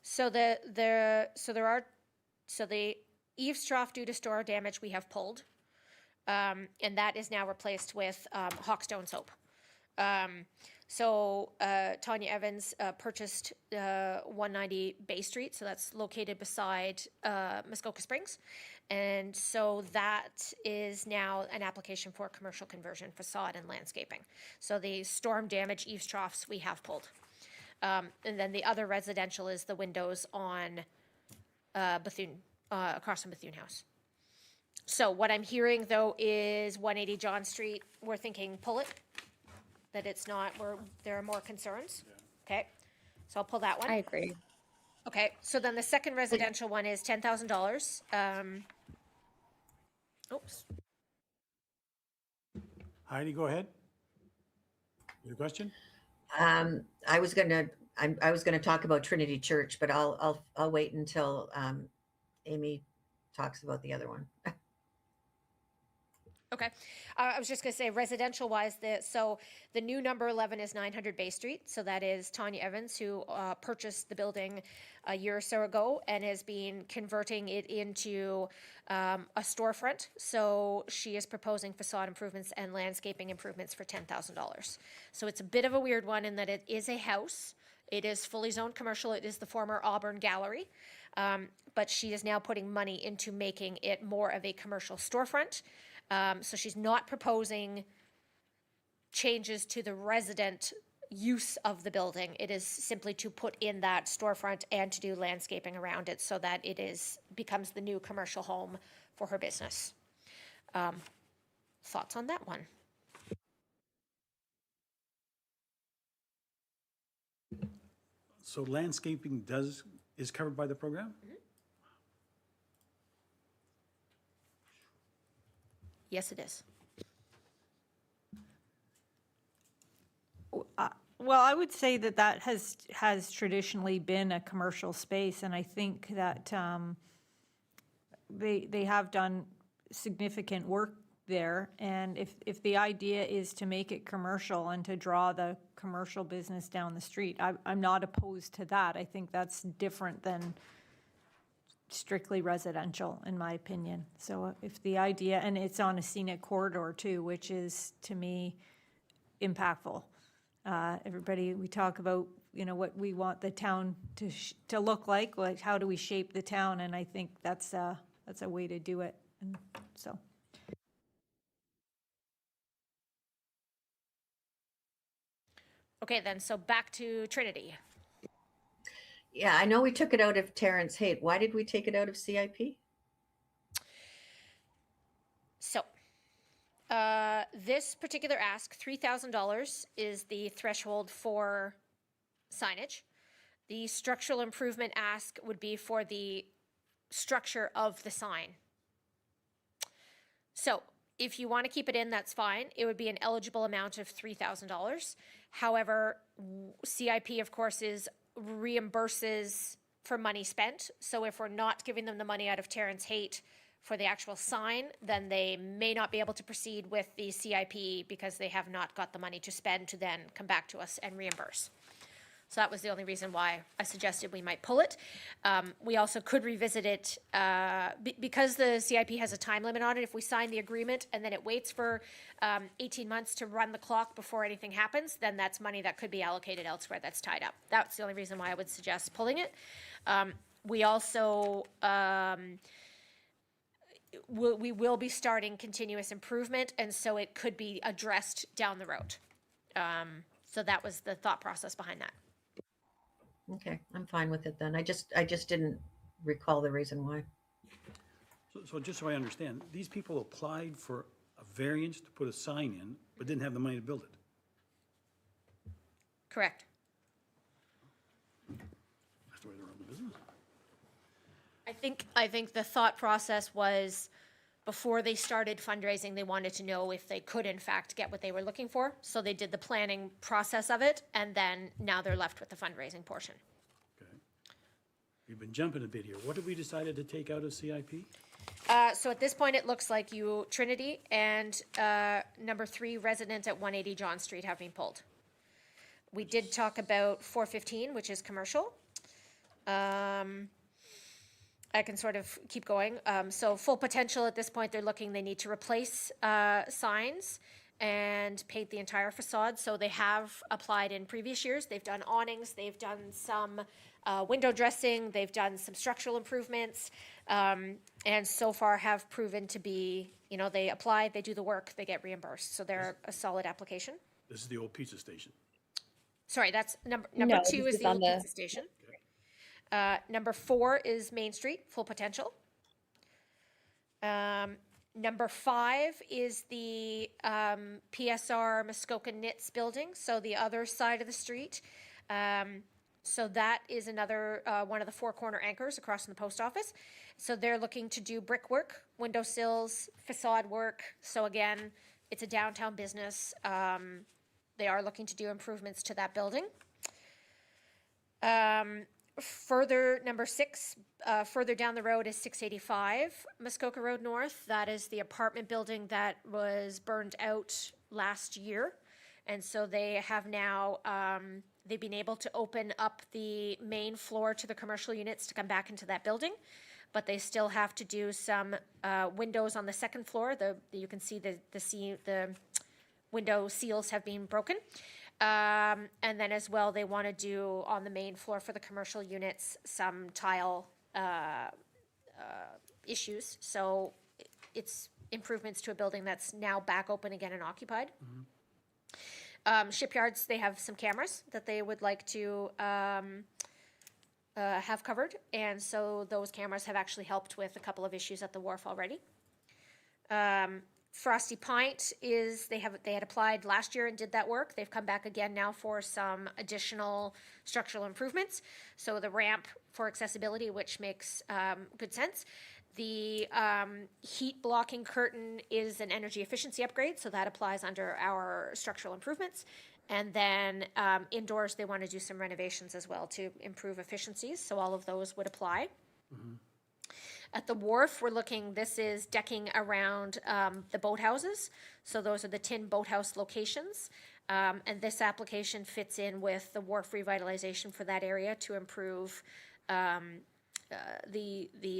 Speaker 2: So the eaves trough due to storm damage we have pulled, and that is now replaced with Hawkstone soap. So Tanya Evans purchased 190 Bay Street, so that's located beside Muskoka Springs. And so that is now an application for commercial conversion, facade and landscaping. So the storm damage eaves troughs we have pulled. And then the other residential is the windows on Bethune, across from Bethune House. So what I'm hearing though is 180 John Street, we're thinking pull it. That it's not, there are more concerns? Okay, so I'll pull that one.
Speaker 4: I agree.
Speaker 2: Okay, so then the second residential one is $10,000. Oops.
Speaker 1: Heidi, go ahead. Your question?
Speaker 3: I was gonna talk about Trinity Church, but I'll wait until Amy talks about the other one.
Speaker 2: Okay. I was just going to say residential wise, so the new number 11 is 900 Bay Street. So that is Tanya Evans, who purchased the building a year or so ago and has been converting it into a storefront. So she is proposing facade improvements and landscaping improvements for $10,000. So it's a bit of a weird one in that it is a house. It is fully zoned commercial. It is the former Auburn Gallery. But she is now putting money into making it more of a commercial storefront. So she's not proposing changes to the resident use of the building. It is simply to put in that storefront and to do landscaping around it so that it becomes the new commercial home for her business. Thoughts on that one?
Speaker 1: So landscaping is covered by the program?
Speaker 2: Yes, it is.
Speaker 5: Well, I would say that that has traditionally been a commercial space, and I think that they have done significant work there. And if the idea is to make it commercial and to draw the commercial business down the street, I'm not opposed to that. I think that's different than strictly residential, in my opinion. So if the idea, and it's on a scenic corridor too, which is, to me, impactful. Everybody, we talk about, what we want the town to look like how do we shape the town, and I think that's a way to do it, and so.
Speaker 2: Okay, then, so back to Trinity.
Speaker 3: Yeah, I know we took it out of Terrence Haight. Why did we take it out of CIP?
Speaker 2: So, this particular ask, $3,000 is the threshold for signage. The structural improvement ask would be for the structure of the sign. So, if you want to keep it in, that's fine. It would be an eligible amount of $3,000. However, CIP, of course, reimburses for money spent. So if we're not giving them the money out of Terrence Haight for the actual sign, then they may not be able to proceed with the CIP because they have not got the money to spend to then come back to us and reimburse. So that was the only reason why I suggested we might pull it. We also could revisit it because the CIP has a time limit on it. If we sign the agreement and then it waits for 18 months to run the clock before anything happens, then that's money that could be allocated elsewhere that's tied up. That's the only reason why I would suggest pulling it. We also we will be starting continuous improvement, and so it could be addressed down the road. So that was the thought process behind that.
Speaker 3: Okay, I'm fine with it then. I just didn't recall the reason why.
Speaker 1: So just so I understand, these people applied for a variance to put a sign in, but didn't have the money to build it.
Speaker 2: Correct.
Speaker 1: That's the way they run the business.
Speaker 2: I think the thought process was before they started fundraising, they wanted to know if they could in fact get what they were looking for. So they did the planning process of it, and then now they're left with the fundraising portion.
Speaker 1: Okay. We've been jumping a bit here. What have we decided to take out of CIP?
Speaker 2: So at this point, it looks like Trinity and number 3 resident at 180 John Street have been pulled. We did talk about 415, which is commercial. I can sort of keep going. So full potential at this point, they need to replace signs and paint the entire facade. So they have applied in previous years. They've done awnings, they've done some window dressing, they've done some structural improvements, and so far have proven to be, they apply, they do the work, they get reimbursed. So they're a solid application.
Speaker 1: This is the old pizza station.
Speaker 2: Sorry, that's number
Speaker 4: No,
Speaker 2: 2
Speaker 4: this
Speaker 2: is
Speaker 4: is
Speaker 2: the
Speaker 4: on
Speaker 2: old
Speaker 4: the-
Speaker 2: pizza station. Number 4 is Main Street, full potential. Number 5 is the PSR Muskoka Knits building, so the other side of the street. So that is another one of the 4 corner anchors across from the post office. So they're looking to do brickwork, windowsills, facade work. So again, it's a downtown business. They are looking to do improvements to that building. Further, number 6, further down the road is 685 Muskoka Road North. That is the apartment building that was burned out last year. And so they have now, they've been able to open up the main floor to the commercial units to come back into that building. But they still have to do some windows on the second floor. You can see the window seals have been broken. And then as well, they want to do on the main floor for the commercial units, some tile issues. So it's improvements to a building that's now back open again and occupied. Shipyards, they have some cameras that they would like to have covered. And so those cameras have actually helped with a couple of issues at the wharf already. Frosty Pint is, they had applied last year and did that work. They've come back again now for some additional structural improvements. So the ramp for accessibility, which makes good sense. The heat blocking curtain is an energy efficiency upgrade, so that applies under our structural improvements. And then indoors, they want to do some renovations as well to improve efficiencies, so all of those would apply. At the wharf, we're looking, this is decking around the boathouses. So those are the tin boathouse locations. And this application fits in with the wharf revitalization for that area to improve the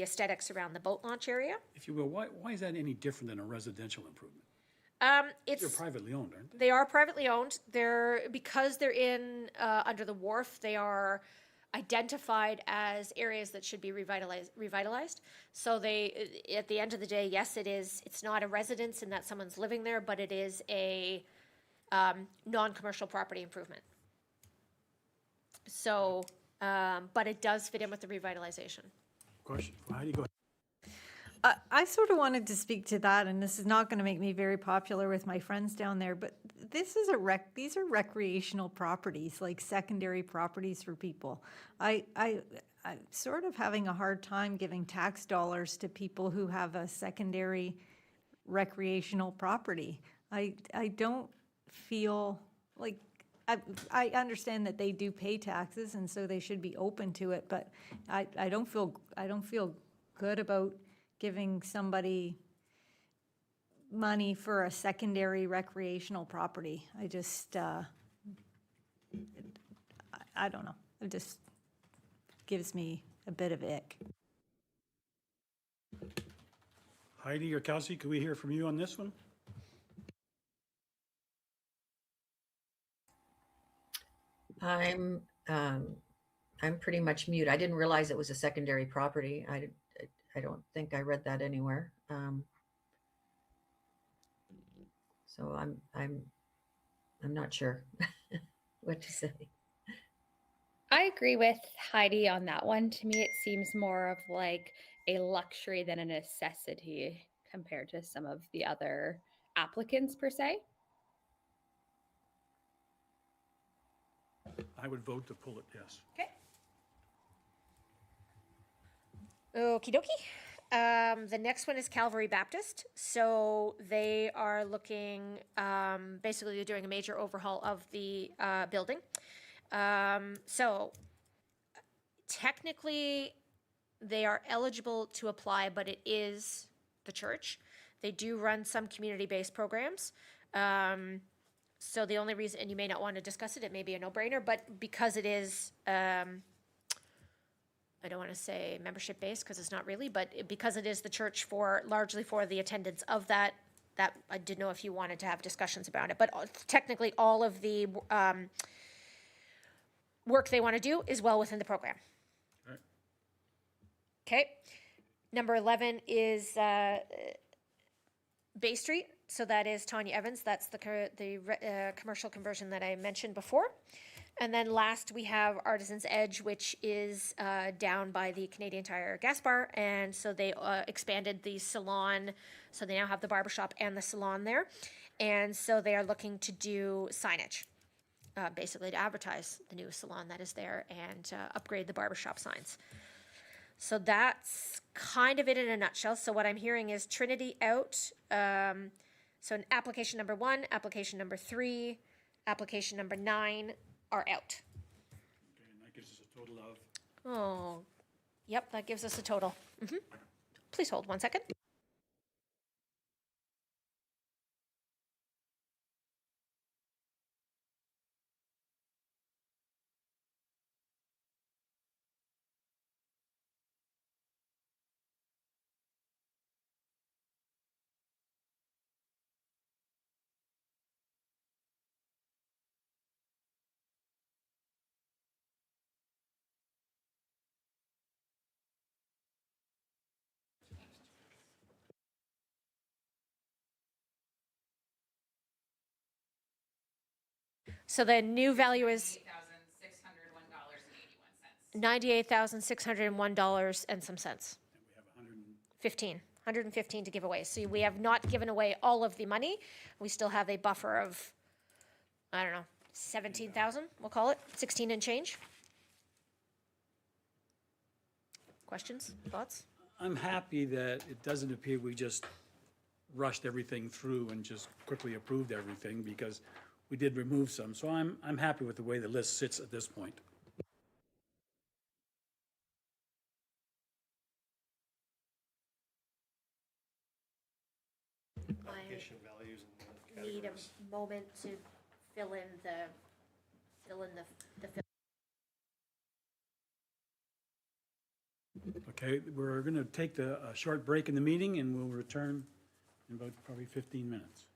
Speaker 2: aesthetics around the boat launch area.
Speaker 1: If you will, why is that any different than a residential improvement?
Speaker 2: It's
Speaker 1: They're privately owned, aren't they?
Speaker 2: They are privately owned. Because they're in under the wharf, they are identified as areas that should be revitalized. So they, at the end of the day, yes, it's not a residence in that someone's living there, but it is a non-commercial property improvement. So, but it does fit in with the revitalization.
Speaker 1: Question, Heidi, go ahead.
Speaker 5: I sort of wanted to speak to that, and this is not going to make me very popular with my friends down there, but this is these are recreational properties, like secondary properties for people. I'm sort of having a hard time giving tax dollars to people who have a secondary recreational property. I don't feel like, I understand that they do pay taxes, and so they should be open to it, but I don't feel good about giving somebody money for a secondary recreational property. I just, I don't know. It just gives me a bit of ick.
Speaker 1: Heidi or Kelsey, could we hear from you on this one?
Speaker 3: I'm pretty much mute. I didn't realize it was a secondary property. I don't think I read that anywhere. So I'm not sure what to say.
Speaker 4: I agree with Heidi on that one. To me, it seems more of like a luxury than a necessity compared to some of the other applicants per se.
Speaker 1: I would vote to pull it, yes.
Speaker 2: Okay. Okie dokie. The next one is Calvary Baptist. So they are looking, basically they're doing a major overhaul of the building. So technically they are eligible to apply, but it is the church. They do run some community-based programs. So the only reason, and you may not want to discuss it, it may be a no-brainer, but because it is, I don't want to say membership-based because it's not really, but because it is the church largely for the attendance of that I didn't know if you wanted to have discussions about it, but technically all of the work they want to do is well within the program.
Speaker 1: All right.
Speaker 2: Okay. Number 11 is Bay Street. So that is Tanya Evans. That's the commercial conversion that I mentioned before. And then last we have Artisan's Edge, which is down by the Canadian Tire gas bar. And so they expanded the salon. So they now have the barbershop and the salon there. And so they are looking to do signage, basically to advertise the new salon that is there and upgrade the barbershop signs. So that's kind of it in a nutshell. So what I'm hearing is Trinity out. So in application number 1, application number 3, application number 9 are out.
Speaker 1: Okay, and that gives us a total of,
Speaker 2: Oh, yep, that gives us a total. Please hold 1 second. So the new value is $98,601 and some cents. 115 to give away. So we have not given away all of the money. We still have a buffer of, I don't know, 17,000, we'll call it, 16 and change. Questions, thoughts?
Speaker 1: I'm happy that it doesn't appear we just rushed everything through and just quickly approved everything, because we did remove some. So I'm happy with the way the list sits at this point.
Speaker 6: Application values and the
Speaker 2: Need
Speaker 6: categories.
Speaker 2: a moment to fill in the
Speaker 1: Okay, we're going to take a short break in the meeting, and we'll return in about probably 15 minutes.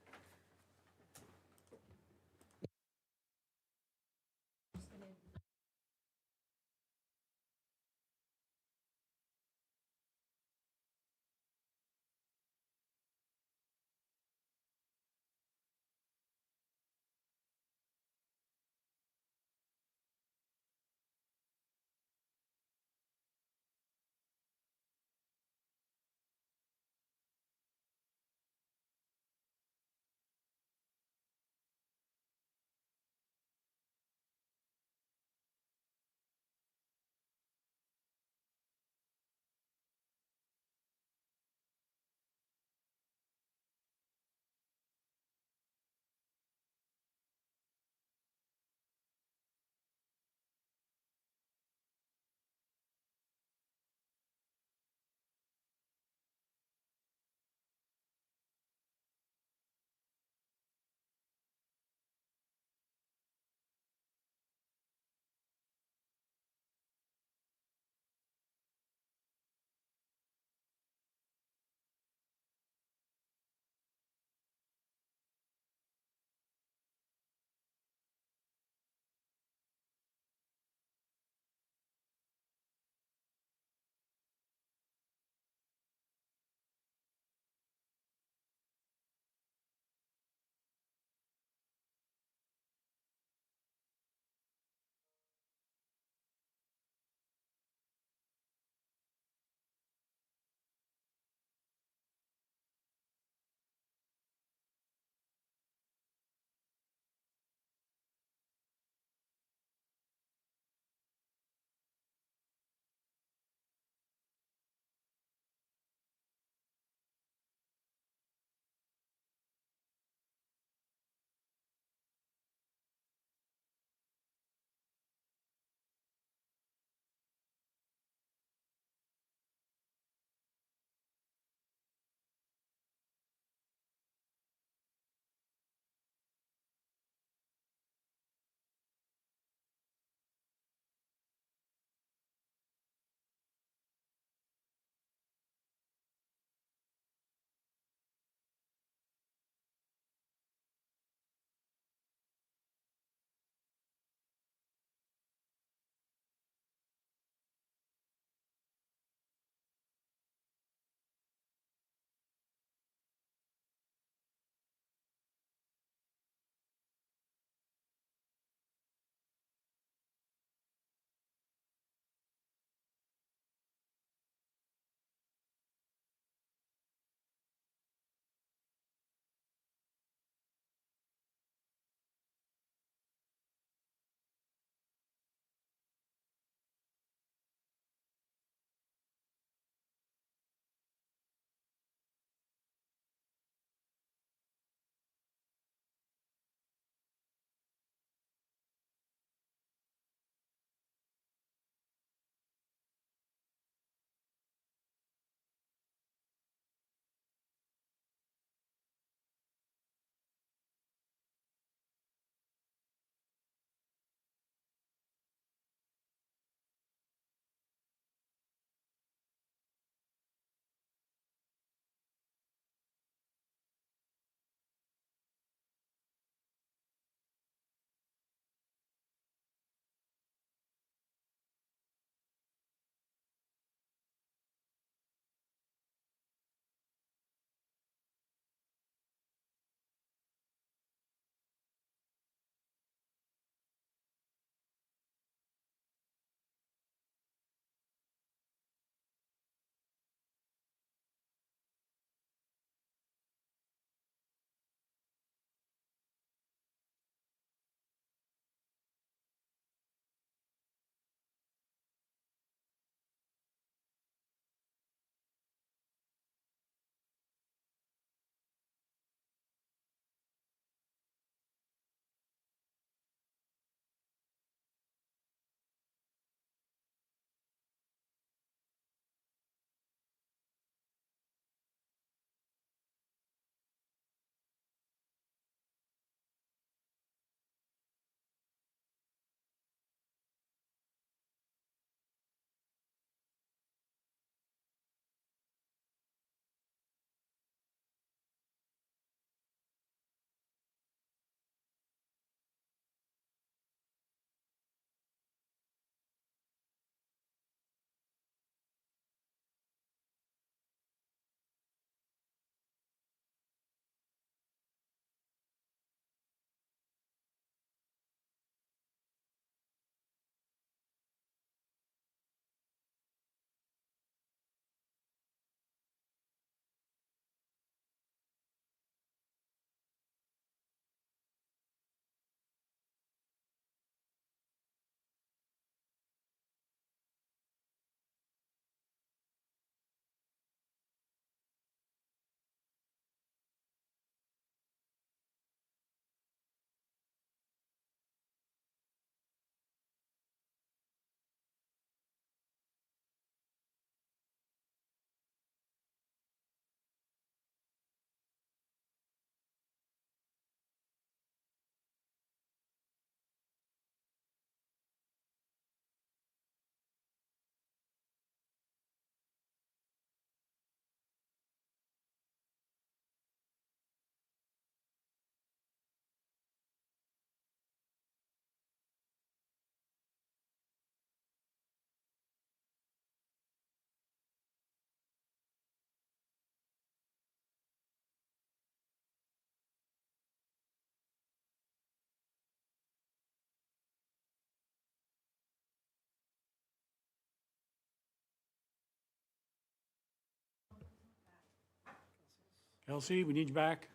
Speaker 1: Kelsey, we need you back.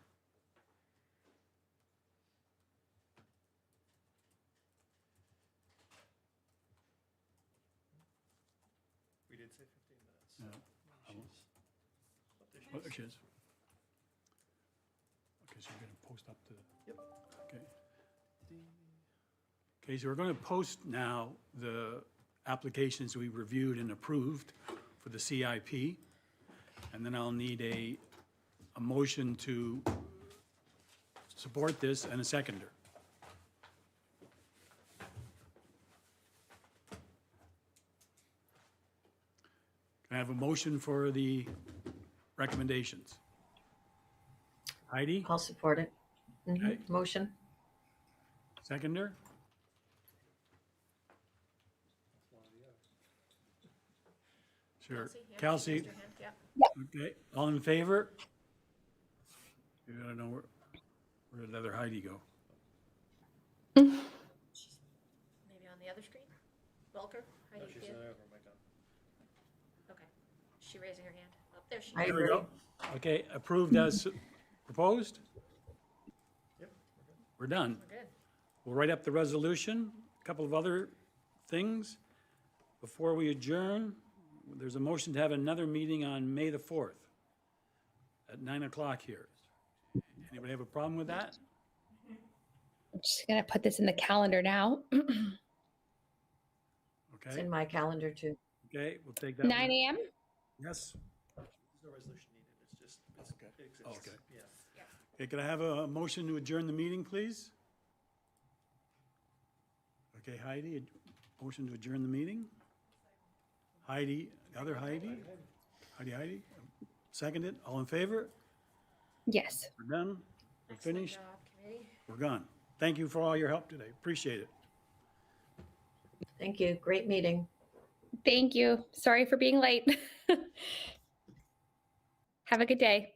Speaker 6: We did say 15 minutes.
Speaker 1: Yeah.
Speaker 6: She's-
Speaker 1: Oh, there she is. Okay, so you're going to post up to.
Speaker 6: Yep.
Speaker 1: Okay. Okay, so we're going to post now the applications we reviewed and approved for the CIP. And then I'll need a motion to support this and a seconder. Can I have a motion for the recommendations? Heidi,
Speaker 3: I'll support it. Mhm.
Speaker 1: Okay.
Speaker 3: Motion?
Speaker 1: seconder? Sure. Kelsey, okay, all in favor? I don't know where did the other Heidi go?
Speaker 2: Maybe on the other screen? Volker?
Speaker 6: No, she's in there. Oh my God.
Speaker 2: Okay. Is she raising her hand? Oh, there she
Speaker 3: I
Speaker 2: is.
Speaker 1: There we
Speaker 3: agree.
Speaker 1: go. Okay, approved as proposed?
Speaker 6: Yep.
Speaker 1: We're done.
Speaker 2: We're good.
Speaker 1: We'll write up the resolution, a couple of other things. Before we adjourn, there's a motion to have another meeting on May the 4th at 9 o'clock here. Anybody have a problem with that?
Speaker 4: I'm just gonna put this in the calendar now.
Speaker 3: It's
Speaker 1: Okay,
Speaker 3: in my calendar too.
Speaker 1: okay, we'll take that.
Speaker 4: 9
Speaker 1: one.
Speaker 4: a.m.
Speaker 1: Yes?
Speaker 6: There's no resolution needed. It's just, it exists.
Speaker 1: Oh, okay.
Speaker 6: Yeah.
Speaker 1: Okay, can I have a motion to adjourn the meeting, please? Okay, Heidi, a motion to adjourn the meeting? Heidi, the other Heidi? Heidi, seconded, all in favor?
Speaker 4: Yes.
Speaker 1: We're done, we're finished,
Speaker 2: Job committee.
Speaker 1: we're gone. Thank you for all your help today, appreciate it.
Speaker 3: Thank you. Great meeting.
Speaker 4: Thank you. Sorry for being late. Have a good day.